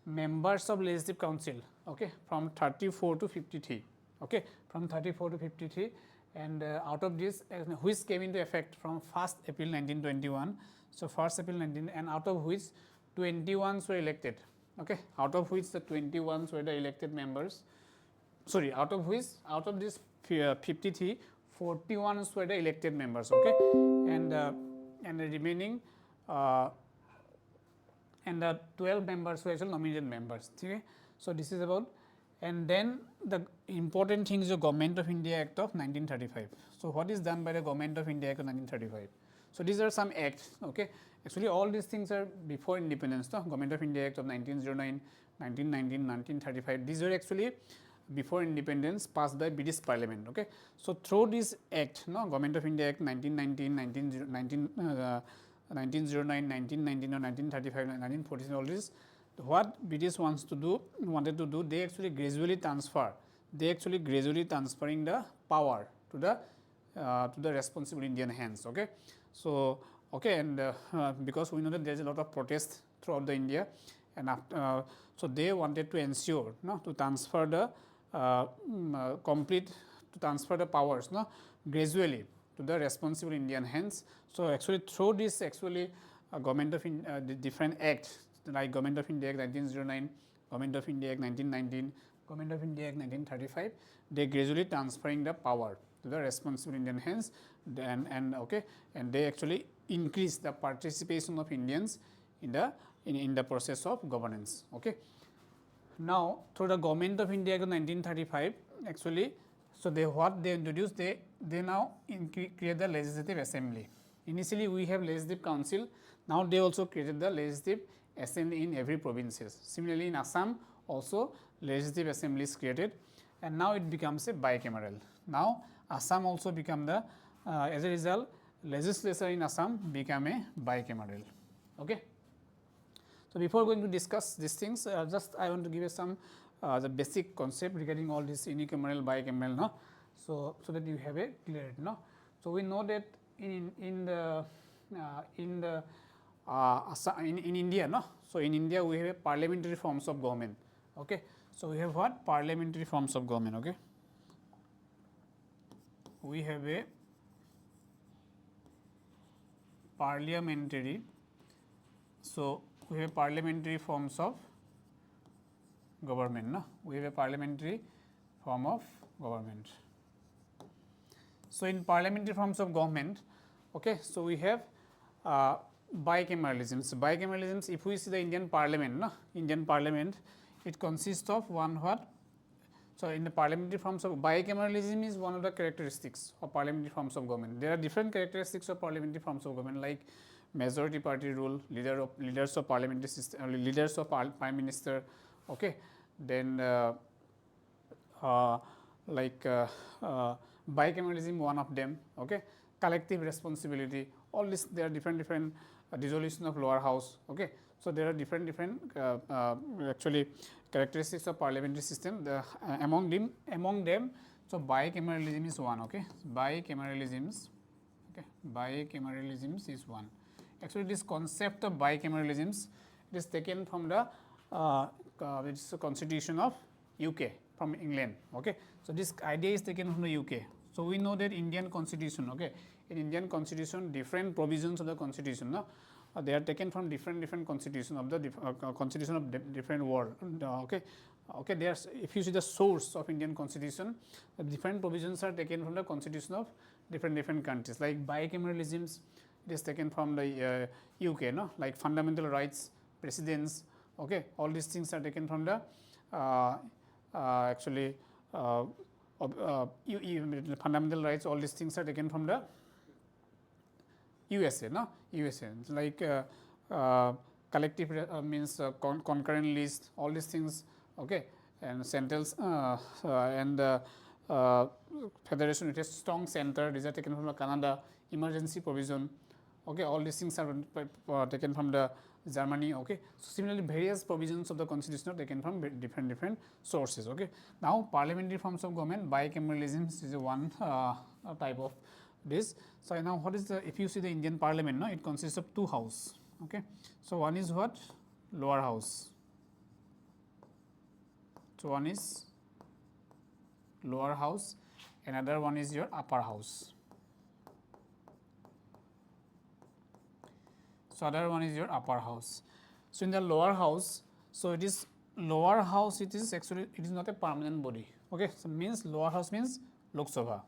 members of legislative council. Okay, from 34 to 53. Okay, from 34 to 53, and out of this, which came into effect from 1st April 1921. So, 1st April 19, and out of which 21 were elected. Okay, out of which the 21 were the elected members. Sorry, out of this 53, 41 were the elected members. Okay, and and the remaining and the 12 members were actually nominated members. Okay. So, this is about, and then the important thing is the Government of India Act of 1935. So, what is done by the Government of India Act of 1935? So, these are some acts. Okay. Actually, all these things are before independence. No? Government of India Act of 1909, 1919, 1935. These are actually before independence passed by British Parliament. Okay. So, through this act, no, Government of India Act 1919, 1909, 1919 or 1935, 1947, all this, what British wanted to do, they actually gradually transferring the power to the responsible Indian hands. Okay. So, okay, and because we know that there is a lot of protest throughout the India, and after, so they wanted to ensure, no, to transfer the to transfer the powers, no, gradually to the responsible Indian hands. So, actually through this actually Government of the different acts like Government of India Act 1909, Government of India Act 1919, Government of India Act 1935, they gradually transferring the power to the responsible Indian hands, and okay, and they actually increase the participation of Indians in the process of governance. Okay. Now, through the Government of India Act of 1935, actually, so what they introduced, they now create the Legislative Assembly. Initially, we have Legislative Council. Now, they also created the Legislative Assembly in every provinces. Similarly, in Assam also Legislative Assembly is created, and now it becomes a bicameral. Now, Assam also become the as a result, legislature in Assam become a bicameral. Okay. So, before going to discuss these things, just I want to give you some the basic concept regarding all this unicameral, bicameral, no. So that you have a clarity, no. So, we know that in India, no. So, in India we have a parliamentary forms of government. Okay. So, we have what? Parliamentary forms of government. Okay. We have a parliamentary. So, we have parliamentary forms of government. No? We have a parliamentary form of government. So, in parliamentary forms of government, okay, so we have bicameralism. So, bicameralism, if we see the Indian Parliament, no? Indian Parliament, it consists of one what? So, in the parliamentary forms of bicameralism is one of the characteristics of parliamentary forms of government. There are different characteristics of parliamentary forms of government like majority party rule, leaders of parliamentary system, leaders of prime minister. Okay. Then bicameralism, one of them. Okay. Collective responsibility, all this, there are different dissolution of lower house. Okay. So, there are different actually characteristics of parliamentary system. Among them, so bicameralism is one. Okay. Bicameralism is one. Actually, this concept of bicameralism, it is taken from the constitution of UK, from England. Okay. So, this idea is taken from the UK. So, we know that Indian constitution, okay, in Indian constitution different provisions of the constitution, no? They are taken from different constitution of the constitution of different world. Okay. Okay, there's, if you see the source of Indian constitution, the different provisions are taken from the constitution of different countries. Like bicameralism, it is taken from the UK, no? Like fundamental rights, precedents. Okay, all these things are taken from the actually fundamental rights. All these things are taken from the USA, no? USA, like collective means concurrent list, all these things. Okay, and central and federation with a strong center, these are taken from the Canada. Emergency provision. Okay, all these things are taken from the Germany. Okay. So, similarly, various provisions of the constitution are taken from different sources. Okay. Now, parliamentary forms of government, bicameralism is one type of this. So, now what is the, if you see the Indian Parliament, no, it consists of two houses. Okay. So, one is what? Lower house. So, one is lower house, another one is your upper house. So, other one is your upper house. So, in the lower house, so it is lower house, it is actually, it is not a permanent body. Okay. So, means lower house means Lok Sabha.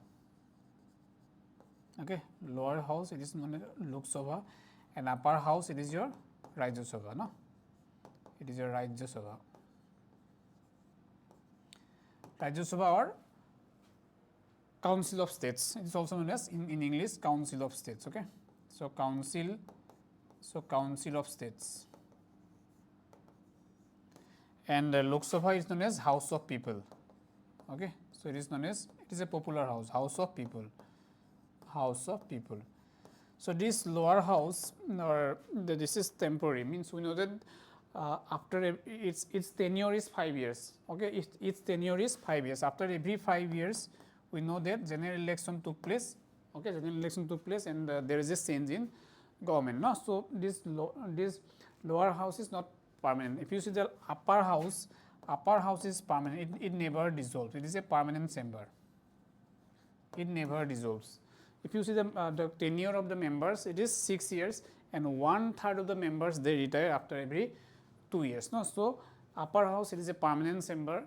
Okay, lower house it is known as Lok Sabha, and upper house it is your Rajya Sabha, no? It is your Rajya Sabha. Rajya Sabha or Council of States. It is also known as in English Council of States. Okay, so Council of States, and Lok Sabha is known as House of People. Okay, so it is known as, it is a popular house, House of People, House of People. So this lower house, or this is temporary, means we know that after its tenure is 5 years. Okay, its tenure is 5 years. After every 5 years, we know that general election took place. Okay, general election took place, and there is a change in government. No, so this lower house is not permanent. If you see the upper house is permanent. It never dissolves. It is a permanent chamber. It never dissolves. If you see the tenure of the members, it is 6 years, and 1/3 of the members they retire after every 2 years. No, so upper house it is a permanent chamber.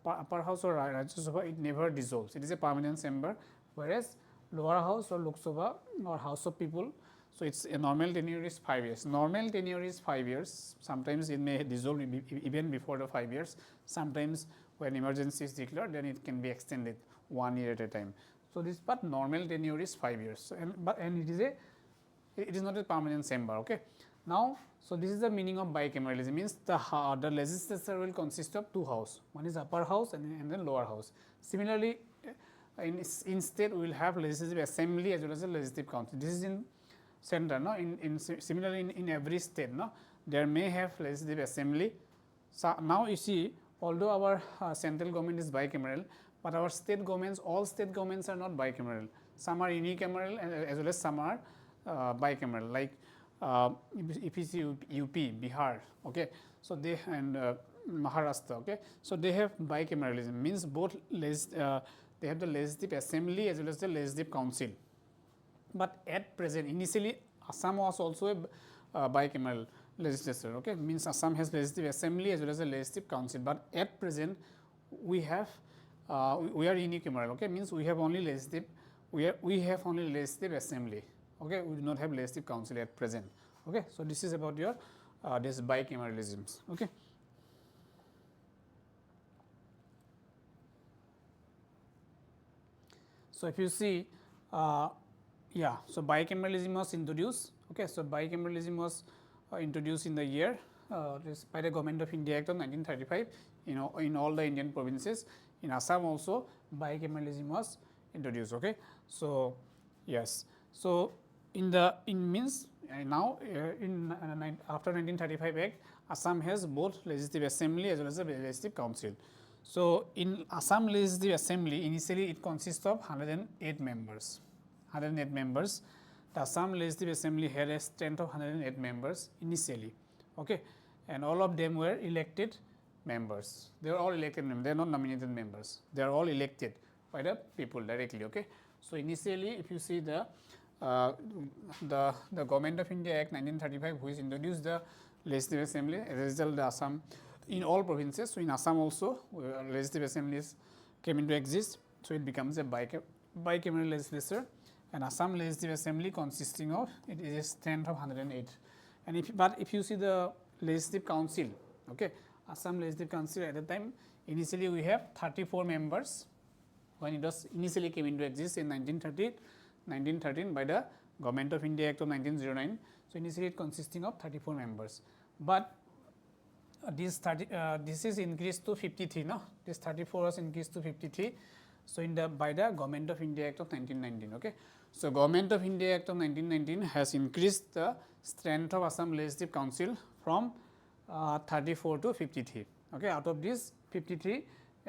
Upper house or Rajya Sabha it never dissolves. It is a permanent chamber, whereas lower house or Lok Sabha or House of People, so it's a normal tenure is 5 years. Normal tenure is 5 years. Sometimes it may dissolve even before the 5 years. Sometimes when emergency is declared, then it can be extended 1 year at a time. So this, but normal tenure is 5 years. So and it is not a permanent chamber. Okay. Now, so this is the meaning of bicameralism. Means the legislature will consist of 2 houses. One is upper house and then lower house. Similarly, in state we will have legislative assembly as well as a legislative council. This is in center, no? Similarly in every state, no, there may have legislative assembly. So now you see, although our central government is bicameral, but our state governments, all state governments are not bicameral. Some are unicameral as well as some are bicameral. Like if you see UP, Bihar, okay, so they and Maharashtra, okay, so they have bicameralism. Means both they have the legislative assembly as well as the legislative council. But at present, initially Assam was also a bicameral legislature. Okay, means Assam has legislative assembly as well as a legislative council. But at present, we have we are unicameral. Okay, means we have only legislative. We have only legislative assembly. Okay, we do not have legislative council at present. Okay, so this is about your this bicameralisms. Okay. So if you see. Yeah, so bicameralism was introduced. Okay, so bicameralism was introduced in the year by the Government of India Act of 1935. In all the Indian provinces. In Assam also bicameralism was introduced. Okay, so yes, so means now after 1935 Act, Assam has both legislative assembly as well as a legislative council. So in Assam legislative assembly, initially it consists of 108 members. 108 members. The Assam Legislative Assembly had a strength of 108 members initially. Okay, and all of them were elected members. They are all elected members. They are not nominated members. They are all elected by the people directly. Okay, so initially, if you see the Government of India Act 1935, which introduced the Legislative Assembly, as a result, the Assam in all provinces. So in Assam also, legislative assemblies came into exist. So it becomes a bicameral legislature. And Assam Legislative Assembly consisting of, it is a strength of 108. And if you see the Legislative Council, okay, Assam Legislative Council at the time, initially we have 34 members when it was initially came into exist in 1913 by the Government of India Act of 1909. So initially it consisting of 34 members, but this is increased to 53. No, this 34 was increased to 53. So by the Government of India Act of 1919. Okay, so Government of India Act of 1919 has increased the strength of Assam Legislative Council from 34 to 53. Okay, out of these 53,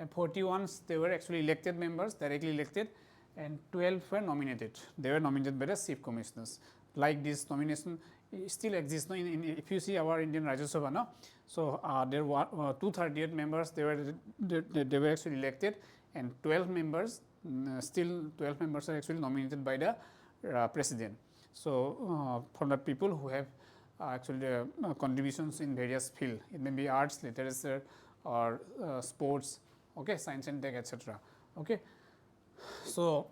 41 they were actually elected members, directly elected, and 12 were nominated. They were nominated by the chief commissioners. Like this nomination still exists. No? If you see our Indian Rajya Sabha, no? So there were 238 members. They were actually elected, and 12 members. Still 12 members are actually nominated by the president. So from the people who have actually contributions in various fields, it may be arts, literature, or sports, okay, science and tech, etc. Okay, so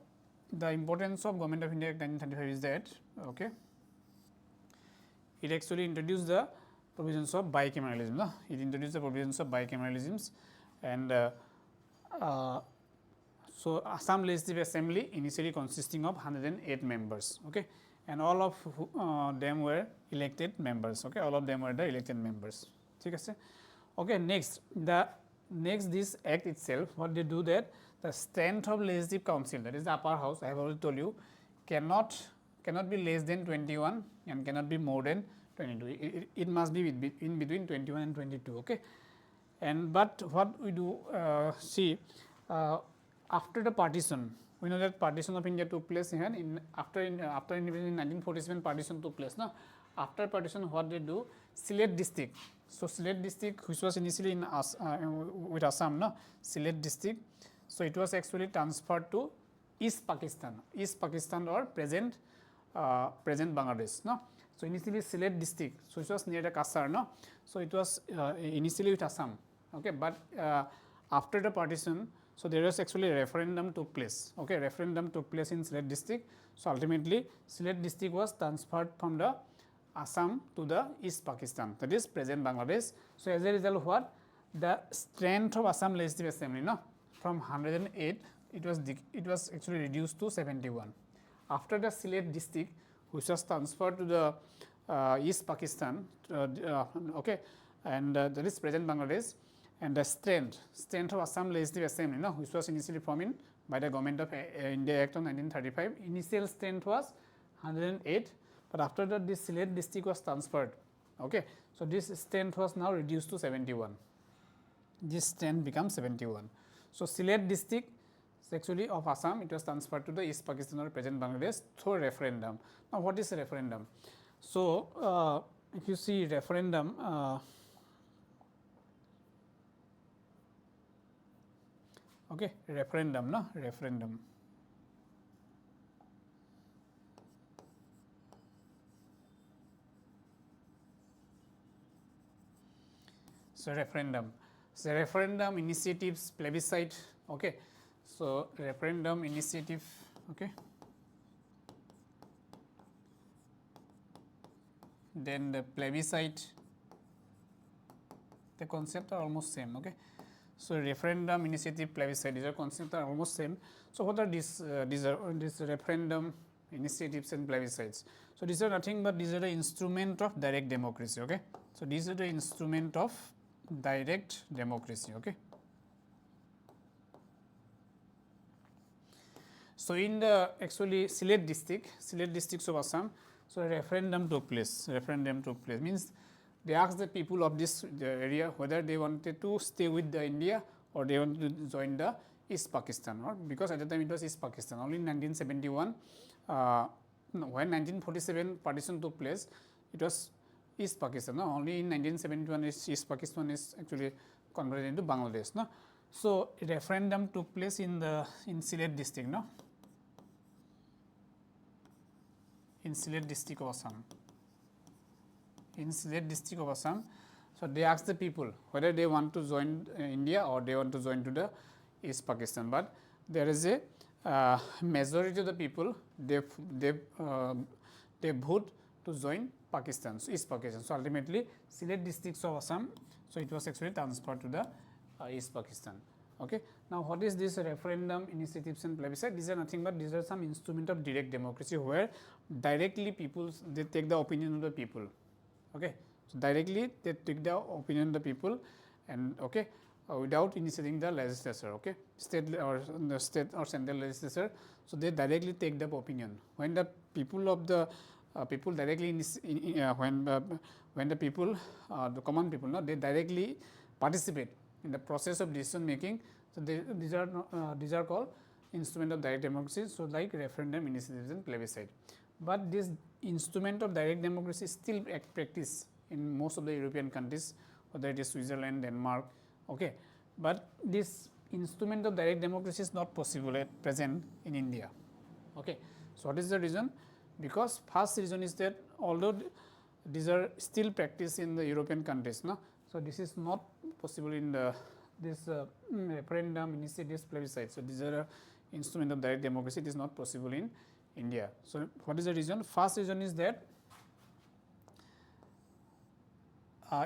the importance of Government of India Act 1935 is that, okay, it actually introduced the provisions of bicameralism. No? It introduced the provisions of bicameralisms, and so Assam Legislative Assembly initially consisting of 108 members, okay, and all of them were elected members, okay, all of them were the elected members. Okay, next this act itself, what they do that the strength of legislative council, that is the upper house, I have already told you, cannot be less than 21 and cannot be more than 22. It must be in between 21 and 22. Okay, and but what we do see after the partition, we know that partition of India took place here after independence in 1947. Partition took place. Now, after partition, what they do? Sylhet district. So, Sylhet district, which was initially in with Assam, no? Sylhet district. So, it was actually transferred to East Pakistan or present Bangladesh. No? So, initially Sylhet district, so it was near the Kasar. No? So, it was initially with Assam. Okay, but after the partition, so there was actually a referendum took place. Okay, referendum took place in Sylhet district. So, ultimately Sylhet district was transferred from the Assam to the East Pakistan, that is present Bangladesh. So, as a result, what the strength of Assam Legislative Assembly, no, from 108 it was actually reduced to 71. After the Sylhet district, which was transferred to the East Pakistan, okay, and that is present Bangladesh, and the strength of Assam Legislative Assembly, no, which was initially formed by the Government of India Act of 1935. Initial strength was 108, but after that this Sylhet district was transferred. Okay, so this strength was now reduced to 71. This strength becomes 71. So, Sylhet district actually of Assam, it was transferred to the East Pakistan or present Bangladesh through referendum. Now, what is a referendum? So, if you see referendum, okay, referendum, no, referendum. So, referendum. So, referendum initiatives, plebiscite. Okay. So, referendum initiative. Okay. Then the plebiscite, the concept are almost same. Okay. So, referendum initiative, plebiscite, these are concepts are almost same. So, what are these referendum initiatives and plebiscites? So, these are nothing but these are the instrument of direct democracy. Okay. So, these are the instrument of direct democracy. Okay. So, in the actually Sylhet districts of Assam, so a referendum took place. Means they asked the people of this area whether they wanted to stay with the India or they wanted to join the East Pakistan, or because at the time it was East Pakistan. Only in 1971, when 1947 partition took place, it was East Pakistan. No? Only in 1971 East Pakistan is actually converted into Bangladesh. No? So, a referendum took place in Sylhet district. No? In Sylhet district of Assam. So, they asked the people whether they want to join India or they want to join to the East Pakistan, but there is a majority of the people they vote to join Pakistan, so East Pakistan. So, ultimately Sylhet districts of Assam, so it was actually transferred to the East Pakistan. Okay. Now, what is this referendum initiatives and plebiscite? These are nothing but these are some instrument of direct democracy where directly people they take the opinion of the people. Okay. So, directly they take the opinion of the people and okay, without initiating the legislature, okay, state or central legislature. So, they directly take the opinion. When the people of the people directly when the people the common people, no, they directly participate in the process of decision making. So, these are called instrument of direct democracy. So, like referendum initiatives and plebiscite, but this instrument of direct democracy is still practice in most of the European countries, whether it is Switzerland, Denmark. Okay. But this instrument of direct democracy is not possible at present in India. Okay. So, what is the reason? Because first reason is that although these are still practiced in the European countries, no? So, this is not possible in this referendum initiatives plebiscite. So, these are instrument of direct democracy, it is not possible in India. So, what is the reason? First reason is that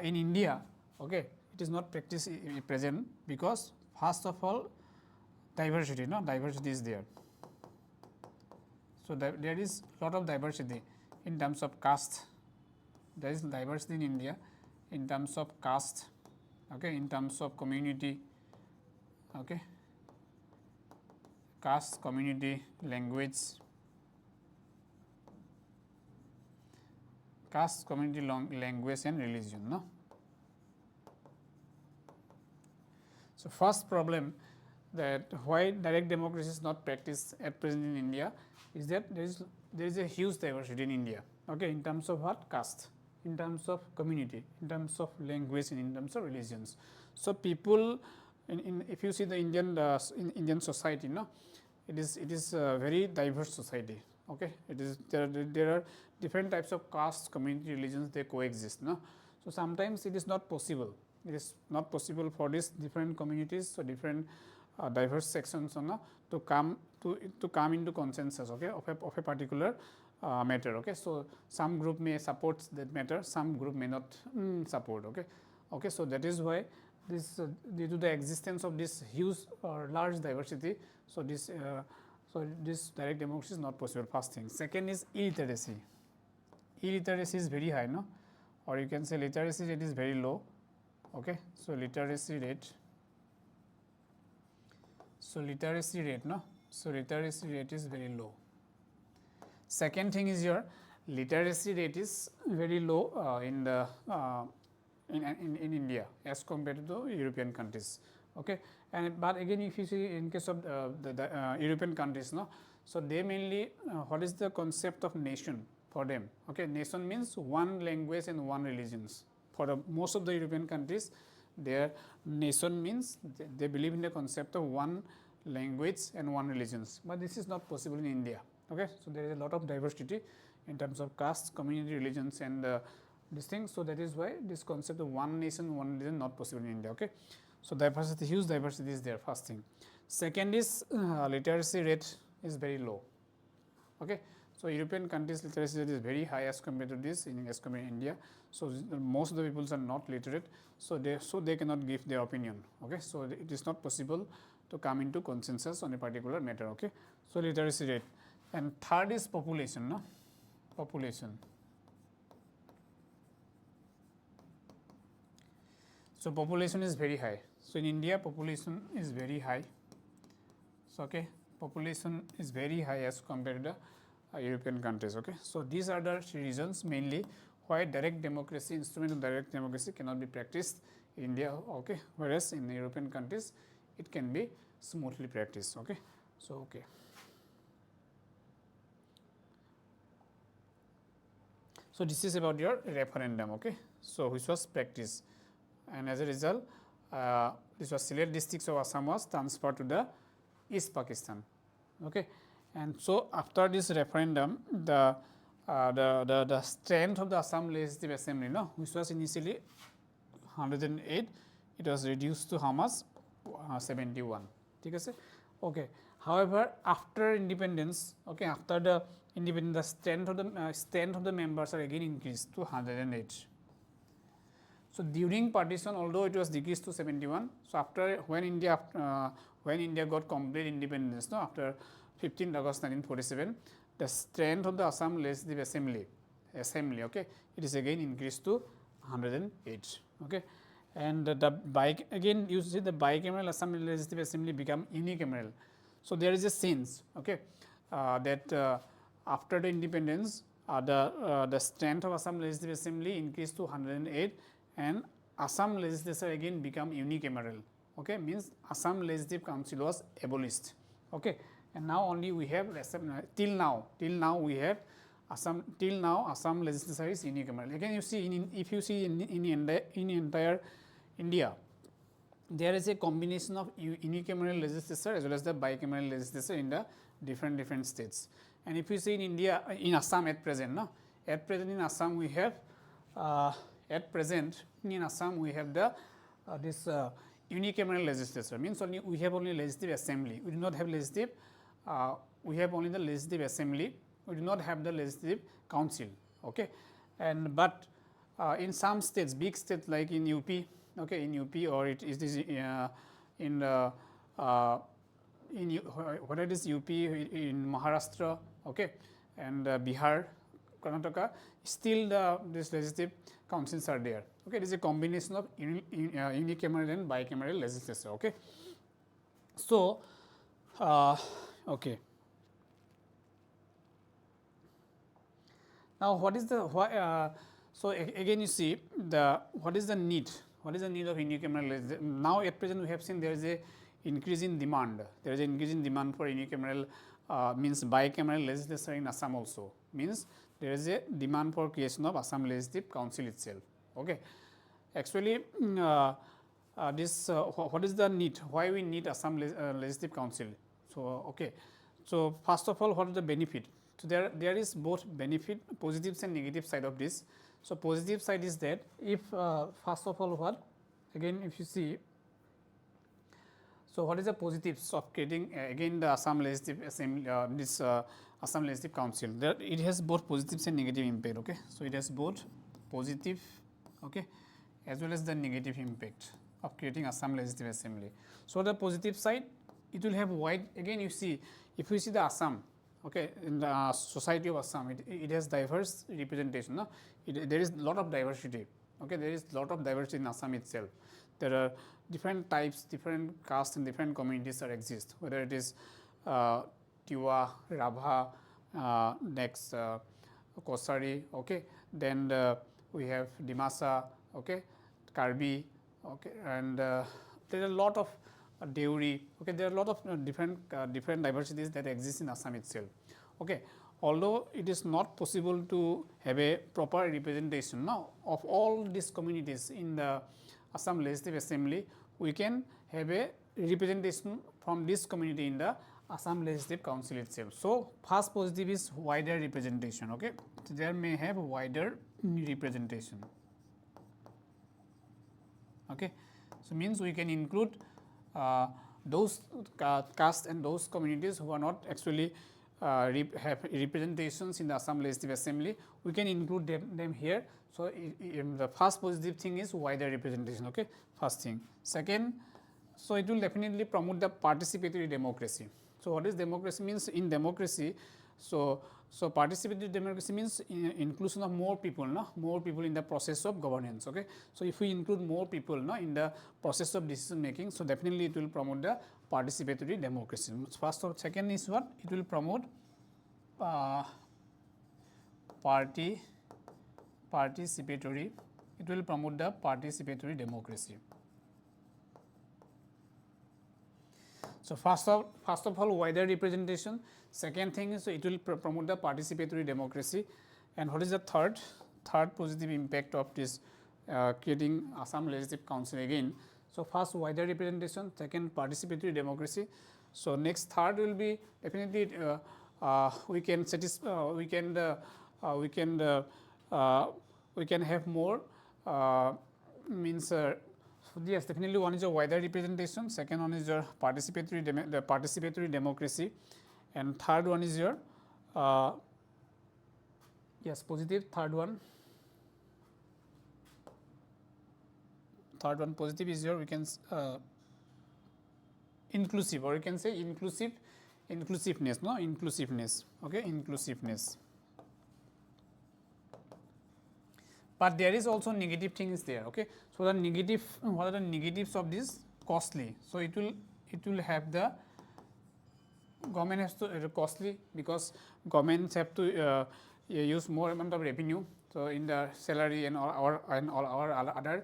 in India, okay, it is not practiced present because first of all diversity, no, diversity is there. So, there is lot of diversity in terms of caste, there is diversity in India in terms of caste, okay, in terms of community, okay, caste, community, language, caste, community, language and religion. No? So, first problem that why direct democracy is not practiced at present in India is that there is a huge diversity in India, okay, in terms of what? Caste, in terms of community, in terms of language and in terms of religions. So, people if you see the Indian society, no, it is a very diverse society, okay. It is there are different types of castes, community, religions, they coexist, no. So, sometimes it is not possible, it is not possible for these different communities, so different diverse sections, no, to come into consensus, okay, of a particular matter, okay. So, some group may support that matter, some group may not support, okay. Okay, so that is why this due to the existence of this huge or large diversity, so this direct democracy is not possible. First thing. Second is illiteracy. Illiteracy is very high, no, or you can say literacy rate is very low, okay. So, literacy rate. So, literacy rate, no, so literacy rate is very low. Second thing is your literacy rate is very low in the in India as compared to the European countries, okay. And but again, if you see in case of the European countries, no, so they mainly what is the concept of nation for them, okay. Nation means one language and one religions. For the most of the European countries, their nation means they believe in the concept of one language and one religions, but this is not possible in India, okay. So, there is a lot of diversity in terms of caste, community, religions and this thing. So, that is why this concept of one nation, one religion not possible in India, okay. So, diversity, huge diversity is there, first thing. Second is literacy rate is very low, okay. So, European countries literacy rate is very high as compared to this as compared to India. So, most of the people are not literate, so they cannot give their opinion, okay. So, it is not possible to come into consensus on a particular matter, okay. So, literacy rate. And third is population, no, population. So, population is very high. So, in India population is very high. So, okay, population is very high as compared to the European countries, okay. So, these are the reasons mainly why direct democracy, instrument of direct democracy cannot be practiced in India, okay, whereas in the European countries it can be smoothly practiced, okay. So, okay. So, this is about your referendum, okay. So, which was practiced, and as a result this was Sylhet districts of Assam was transferred to the East Pakistan, okay. And so, after this referendum the strength of the Assam Legislative Assembly, no, which was initially 108, it was reduced to how much? 71, okay. However, after independence, okay, after the independence, the strength of the members are again increased to 108. So, during partition, although it was decreased to 71, so after when India got complete independence, no, after 15th August 1947, the strength of the Assam Legislative Assembly, okay, it is again increased to 108, okay. And again you see the bicameral Assam Legislative Assembly become unicameral. So, there is a sense, okay, that after the independence the strength of Assam Legislative Assembly increased to 108 and Assam legislature again become unicameral, okay, means Assam Legislative Council was abolished, okay. And now only we have till now we have Assam legislature is unicameral. Again you see if you see in entire India, there is a combination of unicameral legislature as well as the bicameral legislature in the different states. And if you see in India, in Assam at present, no, at present in Assam we have the this unicameral legislature, means only we have only legislative assembly, we do not have legislative we have only the legislative assembly, we do not have the legislative council. Okay. And but in some states, big states like in UP, okay, in UP, or it is in whether it is UP, in Maharashtra, okay, and Bihar, Karnataka, still this legislative councils are there. Okay, it is a combination of unicameral and bicameral legislature. Okay, so okay. Now, what is the so again you see the what is the need? What is the need of unicameral legislature? Now, at present we have seen there is a increase in demand. There is an increase in demand for unicameral means bicameral legislature in Assam also, means there is a demand for creation of Assam Legislative Council itself. Okay. Actually, this what is the need? Why we need Assam Legislative Council? So, okay. So, first of all, what is the benefit? So, there is both benefit, positives and negative side of this. So, positive side is that if first of all what, again if you see, so what is the positives of creating again the Assam Legislative Assembly, this Assam Legislative Council? There it has both positives and negative impact. Okay. So, it has both positive, okay, as well as the negative impact of creating Assam Legislative Assembly. So, the positive side, it will have wide, again you see, if you see the Assam, okay, in the society of Assam, it has diverse representation. No? There is lot of diversity. Okay, there is lot of diversity in Assam itself. There are different types, different castes and different communities that exist, whether it is Tiwa, Rabha, next Kosari, okay, then we have Dimasa, okay, Karbi, okay, and there are a lot of Deuri, okay, there are a lot of different diversities that exist in Assam itself. Okay. Although it is not possible to have a proper representation now of all these communities in the Assam Legislative Assembly, we can have a representation from this community in the Assam Legislative Council itself. So, first positive is wider representation. Okay. So, there may have wider representation. Okay. So, means we can include those castes and those communities who are not actually have representations in the Assam Legislative Assembly, we can include them here. So, the first positive thing is wider representation. Okay. First thing. Second, so it will definitely promote the participatory democracy. So, what is democracy means? In democracy, so participatory democracy means inclusion of more people, no? More people in the process of governance. Okay. So, if we include more people, no, in the process of decision making, so definitely it will promote the participatory democracy. First or second is what? It will promote participatory. It will promote the participatory democracy. So, first of all wider representation. Second thing is, so it will promote the participatory democracy. And what is the third positive impact of this creating Assam Legislative Council again? So, first wider representation, second participatory democracy. So, next third will be definitely we can satisfy, we can have more means yes, definitely one is a wider representation, second one is your participatory democracy, and third one is your yes, positive. Third one positive is your, we can inclusive, or you can say inclusiveness, no, inclusiveness. Okay, inclusiveness. But there is also negative things there. Okay. So, the negative, what are the negatives of this? Costly. So, it will have the government has to costly, because governments have to use more amount of revenue. So, in the salary and all our other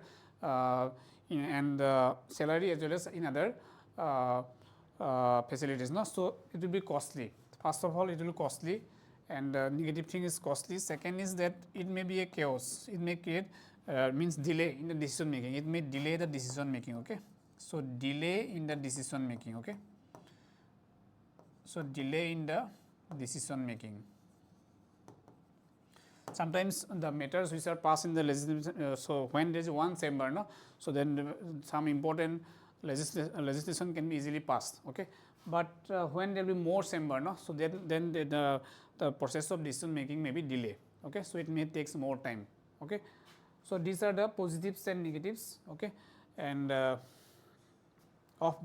and salary as well as in other facilities. No? So, it will be costly. First of all, it will be costly, and negative thing is costly. Second is that it may be a chaos. It may create means delay in the decision making. It may delay the decision making. Okay. So, delay in the decision making. Okay. So, delay in the decision making. Sometimes the matters which are passed in the legislative, so when there is one chamber, no, so then some important legislation can be easily passed. Okay, but when there will be more chamber, no, so then the process of decision making may be delay. Okay, so it may takes more time. Okay, so these are the positives and negatives. Okay, and of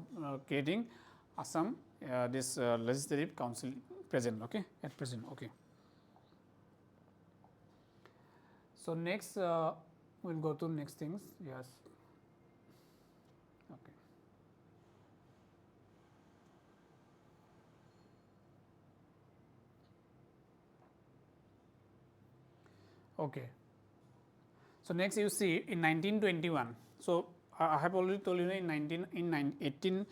creating Assam this legislative council present. Okay, at present. Okay. So next we'll go to next things. Yes. Okay. Okay. So next you see in 1921. So I have already told you in 1890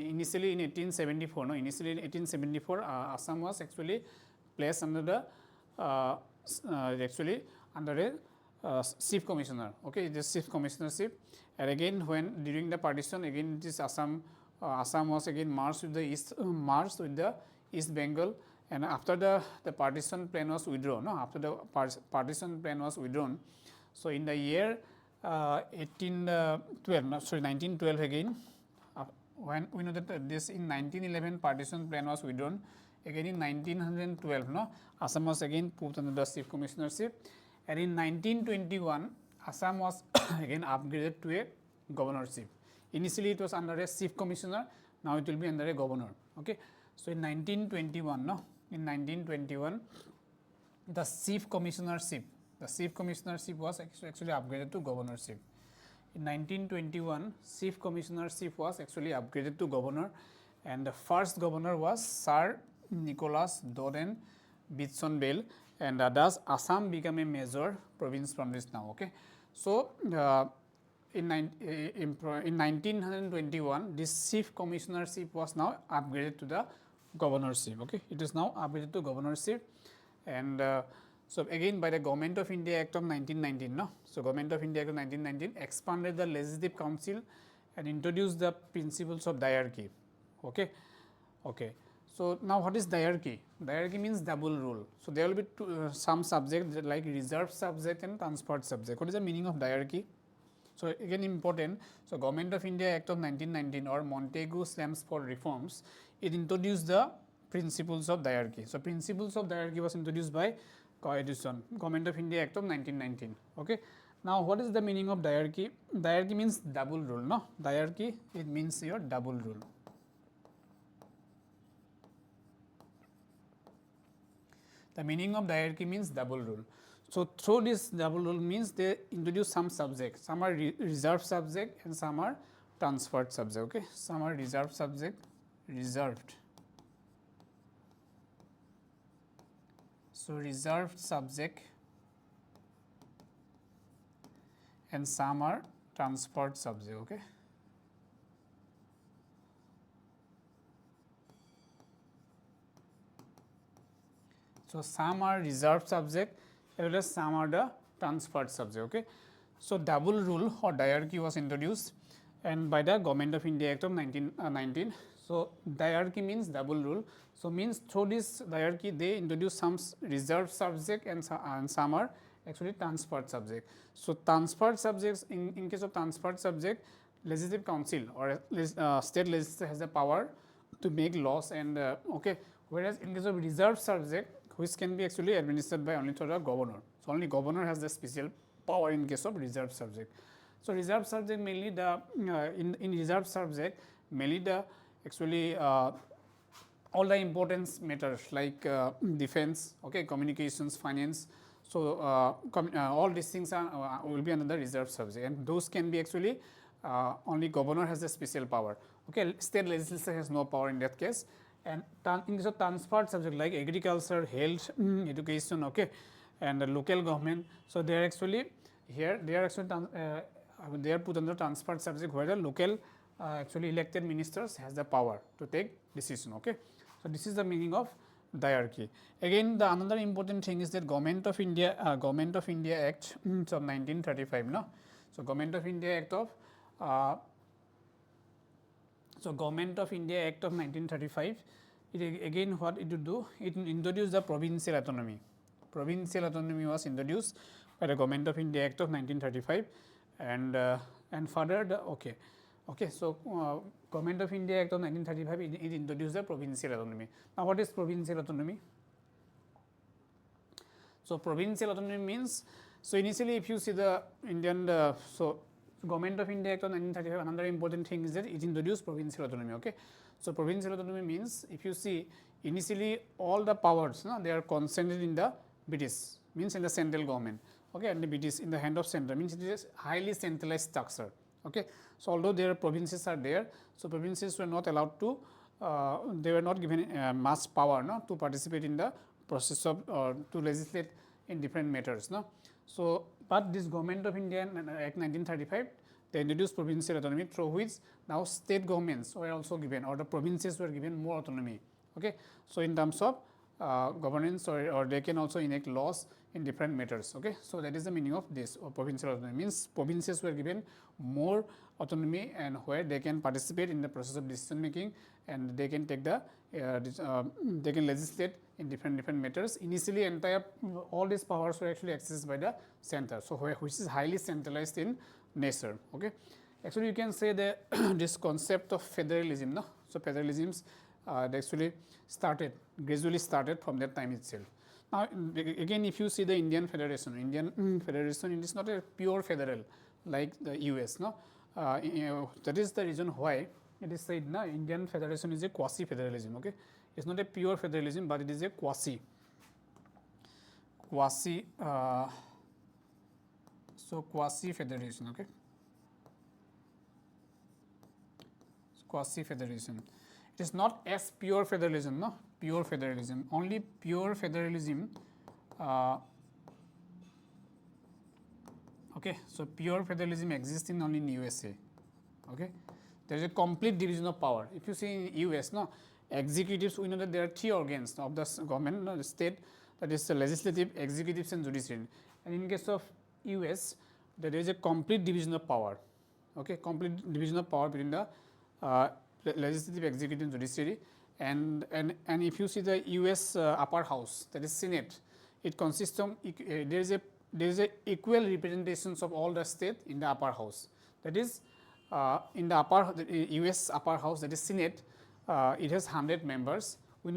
initially in 1874. No, initially in 1874 Assam was actually placed under the actually under a chief commissioner. Okay, it is chief commissionership, and again when during the partition again this Assam was again merged with the East Bengal, and after the partition plan was withdrawn. No, after the partition plan was withdrawn. So in the year 1912 again, when we know that this in 1911 partition plan was withdrawn. Again in 1912, no, Assam was again put under the chief commissionership, and in 1921 Assam was again upgraded to a governorship. Initially it was under a chief commissioner, now it will be under a governor. Okay, so in 1921, no, in 1921 the chief commissionership was actually upgraded to governorship. In 1921 chief commissionership was actually upgraded to governor, and the first governor was Sir Nicholas Doden Bitson Bell, and thus Assam became a major province from this now. Okay, so in 1921 this chief commissionership was now upgraded to the governorship. Okay, it is now upgraded to governorship, and so again by the Government of India Act of 1919. No, so Government of India Act of 1919 expanded the Legislative Council and introduced the principles of diarchy. Okay, okay. So now what is diarchy? Diarchy means double rule. So there will be some subjects like reserved subject and transferred subject. What is the meaning of diarchy? So again important. So Government of India Act of 1919 or Montagu-Chelmsford reforms, it introduced the principles of diarchy. So principles of diarchy was introduced by co-edition, Government of India Act of 1919. Okay. Now what is the meaning of diarchy? Diarchy means double rule. No, diarchy it means your double rule. The meaning of diarchy means double rule. So through this double rule means they introduce some subjects. Some are reserved subject and some are transferred subject. Okay, some are reserved subject, reserved. So reserved subject, and some are transferred subject. Okay. So some are reserved subject as well as some are the transferred subject. Okay. So double rule or diarchy was introduced and by the Government of India Act of 1919. So diarchy means double rule. So means through this diarchy they introduce some reserved subject and some are actually transferred subject. So transferred subjects, in case of transferred subject, Legislative Council or state legislature has the power to make laws and okay. Whereas in case of reserved subject, which can be actually administered by only through the governor. So only governor has the special power in case of reserved subject. So reserved subject mainly the in reserved subject mainly the actually all the importance matters like defense, okay, communications, finance. So all these things are will be under the reserved subject, and those can be actually only governor has the special power. Okay, state legislature has no power in that case. And in case of transferred subject like agriculture, health, education, okay, and the local government. So they are actually here they are actually they are put under transferred subject where the local actually elected ministers has the power to take decision. Okay, so this is the meaning of diarchy. Again, the another important thing is that Government of India Act of 1935. No, so Government of India Act of Government of India Act of 1935, it again what it would do, it introduced the provincial autonomy. Provincial autonomy was introduced by the Government of India Act of 1935, and further the Okay, so Government of India Act of 1935 it introduced the provincial autonomy. Now, what is provincial autonomy? So, provincial autonomy means, so initially if you see the Indian Government of India Act of 1935, another important thing is that it introduced provincial autonomy. Okay, so provincial autonomy means, if you see initially all the powers, no, they are concentrated in the British, means in the central government. Okay, and the British in the hand of center, means it is highly centralized structure. Okay, so although their provinces are there, so provinces were not allowed to, they were not given much power, no, to participate in the process of to legislate in different matters. No? So, but this Government of India Act 1935, they introduced provincial autonomy, through which now state governments were also given, or the provinces were given more autonomy. Okay? So, in terms of governance, or they can also enact laws in different matters. Okay? So, that is the meaning of this provincial autonomy, means provinces were given more autonomy, and where they can participate in the process of decision making, and they can take the they can legislate in different matters. Initially entire all these powers were actually accessed by the center, so which is highly centralized in nature. Okay, actually you can say that this concept of federalism, no? So federalisms they actually gradually started from that time itself. Now again, if you see the Indian Federation, it is not a pure federal like the US, no. That is the reason why it is said, na, Indian Federation is a quasi federalism. Okay, it's not a pure federalism, but it is a quasi federation. Okay, quasi federation. It is not as pure federalism, no, pure federalism. Only pure federalism. Okay, so pure federalism exists only in USA. Okay, there is a complete division of power. If you see in US, no, executives, we know that there are three organs of the government, no, the state, that is the legislative, executives, and judiciary. And in case of US, there is a complete division of power. Okay, complete division of power between the legislative, executive, and judiciary. And if you see the US upper house, that is Senate, it consists of there is a equal representations of all the state in the upper house. That is in the US upper house, that is Senate, it has 100 members. We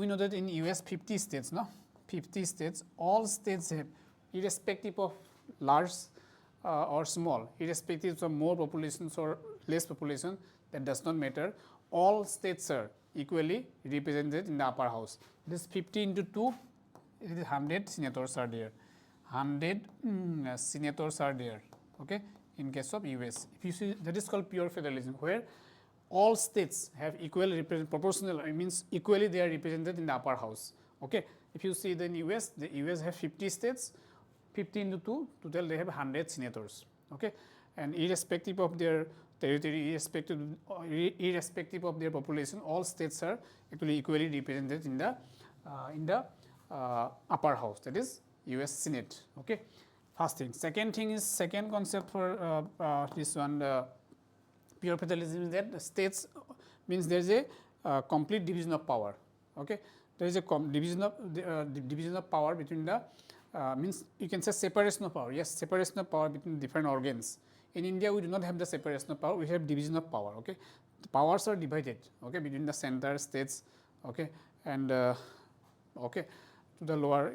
know that in US 50 states, no, 50 states, all states have, irrespective of large or small, irrespective of more populations or less population, that does not matter. All states are equally represented in the upper house. This 50 into 2, it is 100 senators are there. 100 senators are there. Okay, in case of US, if you see, that is called pure federalism, where all states have equal proportional, it means equally they are represented in the upper house. Okay, if you see the US have 50 states, 50 into 2, total they have 100 senators. Okay, and irrespective of their territory, irrespective of their population, all states are actually equally represented in the upper house, that is US Senate. Okay, first thing. Second thing is, second concept for this one, pure federalism, is that the states, means there is a complete division of power. Okay, there is a division of power between the means you can say separation of power. Yes, separation of power between different organs. In India, we do not have the separation of power. We have division of power. Okay, the powers are divided. Okay, between the center, states. Okay, and okay, to the lower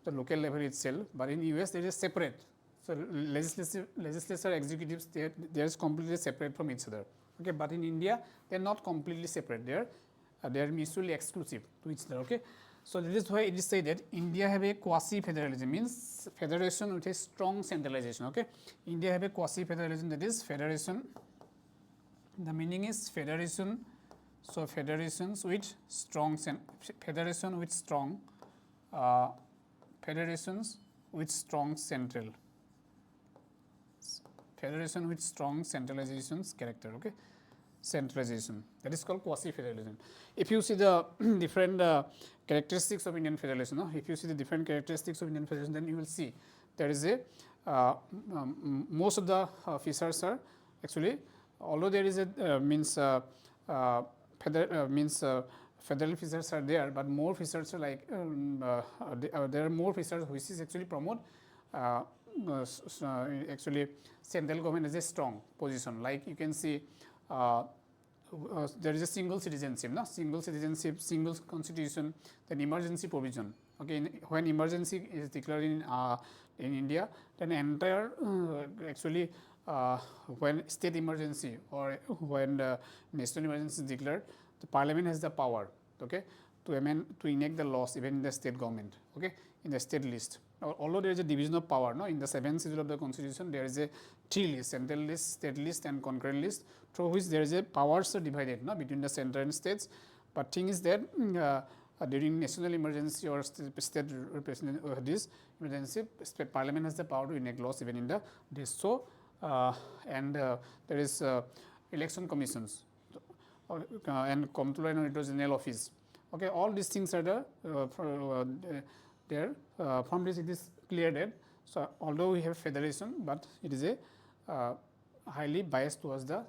the local level itself. But in US, there is separate. So legislature, executives, they are completely separate from each other. Okay, but in India, they are not completely separate. They are mutually exclusive to each other. Okay, so that is why it is said that India have a quasi federalism, means federation with a strong centralization. Okay, India have a quasi federalism, that is federation. The meaning is federation. So federations with strong federation with strong federations with strong central federation with strong centralizations character. Okay, centralization, that is called quasi federalism. If you see the different characteristics of Indian federalism, no? If you see the different characteristics of Indian federalism, then you will see there is a most of the features are actually, although there is a means federal features are there, but more features are like there are more features which is actually promote actually central government has a strong position. Like you can see, there is a single citizenship, no? Single citizenship, single constitution, then emergency provision. Okay, when emergency is declared in India, then entire actually when state emergency or when national emergency is declared, the parliament has the power, okay, to amend, to enact the laws even in the state government, okay, in the state list. Although there is a division of power, no, in the 7th schedule of the constitution there is a 3 list: central list, state list, and concurrent list, through which there is a powers are divided, no, between the center and states. But thing is that during national emergency or state representative this emergency, state parliament has the power to enact laws even in the this. So and there is election commissions and comptroller and auditor general office. Okay, all these things are there. From this it is clear that, so although we have federation, but it is a highly biased towards the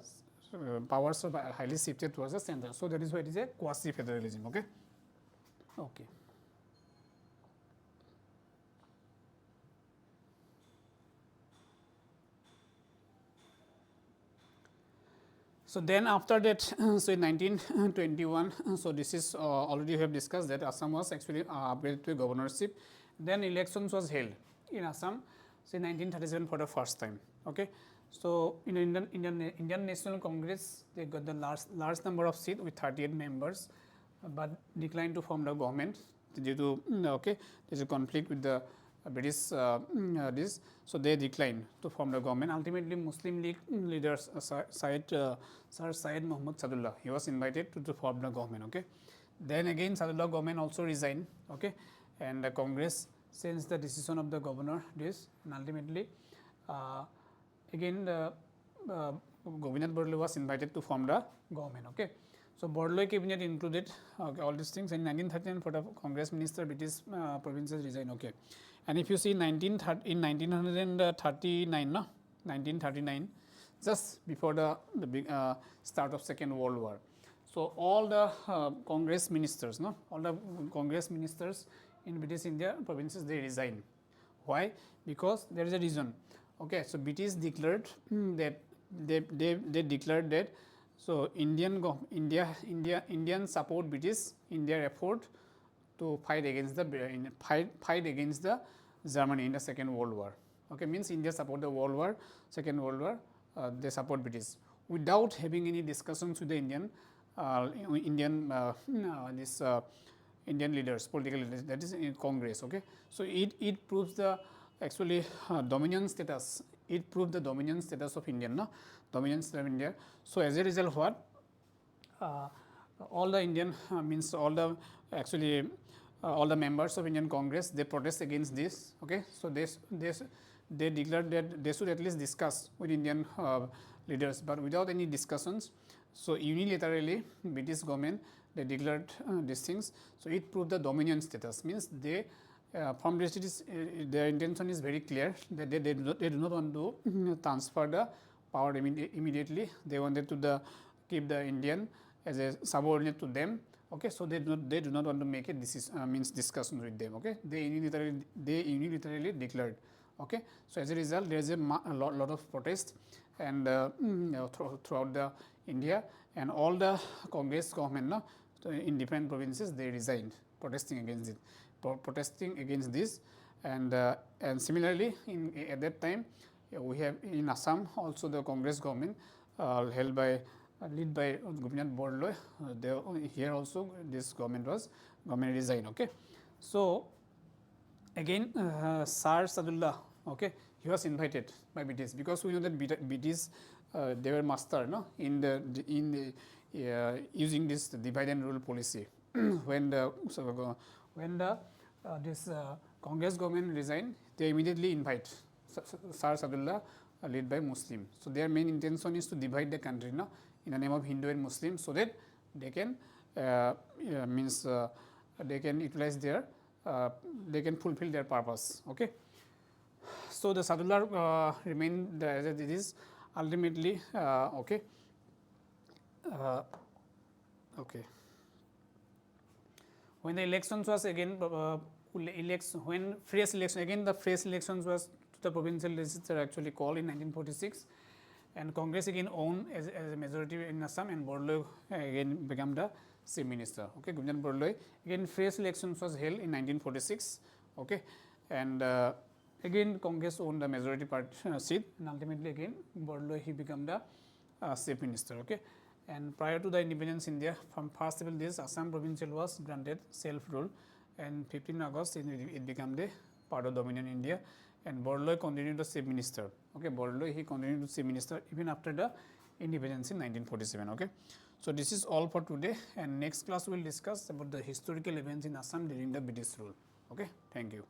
powers are highly shifted towards the center. So that is why it is a quasi federalism. Okay. Okay. So then after that, so in 1921, so this is already we have discussed that Assam was actually upgraded to a governorship. Then elections was held in Assam, so in 1937 for the first time. Okay, so in Indian National Congress, they got the large number of seats with 38 members, but declined to form the government due to okay, there is a conflict with the British this, so they declined to form the government. Ultimately, Muslim League leaders Sir Syed Muhammad Sadullah, he was invited to form the government. Okay, then again Sadullah government also resigned. Okay, and the Congress changed the decision of the governor this, and ultimately again the Govinand Bordoloi was invited to form the government. Okay, so Bordoloi cabinet included all these things. In 1939 for the Congress minister, British provinces resigned. Okay. And if you see in 1939, no, 1939, just before the big start of Second World War, so all the Congress ministers, no, all the Congress ministers in British India provinces, they resigned. Why? Because there is a reason. Okay, so British declared that they declared that, so Indian support British India effort to fight against the fight against the Germany in the Second World War. Okay, means India support the World War, Second World War, they support British without having any discussions with the Indian leaders, political leaders, that is in Congress. Okay, so it proves the actually dominion status. It proved the dominion status of India, no, dominance of India. So as a result, what all the Indian means all the actually all the members of Indian Congress, they protest against this. Okay, so they declared that they should at least discuss with Indian leaders, but without any discussions. So unilaterally, British government, they declared these things. So it proved the dominion status, means they from this it is their intention is very clear that they do not want to transfer the power immediately. They wanted to keep the Indian as a subordinate to them. Okay, so they do not want to make a means discussion with them. Okay, they unilaterally declared. Okay, so as a result, there is a lot of protest and throughout the India, and all the Congress government, no, in different provinces, they resigned, protesting against it, protesting against this, and similarly at that time we have in Assam also the Congress government led by Govinand Bordoloi. Here also this government resigned. Okay, so again Sir Sadullah, okay, he was invited by British, because we know that British they were master, no, in the using this divide and rule policy. when the this Congress government resigned, they immediately invite Sir Sadullah led by Muslim. So their main intention is to divide the country, no, in the name of Hindu and Muslim, so that they can means they can utilize their they can fulfill their purpose. Okay, so the Sadullah remained as it is ultimately. Okay, okay. When the elections was again when fresh election, again the fresh elections was the provincial legislature actually called in 1946, and Congress again owned as a majority in Assam, and Borloi again became the chief minister. Okay, Gunjan Borloi again fresh elections was held in 1946. Okay, and again Congress owned the majority part seat, and ultimately again Borloi he became the chief minister. Okay, and prior to the independence India, from 1st April this Assam provincial was granted self rule, and 15 August it became the part of Dominion India, and Borloi continued the chief minister. Okay, Borloi he continued to chief minister even after the independence in 1947. Okay, so this is all for today, and next class we will discuss about the historical events in Assam during the British rule. Okay, thank you.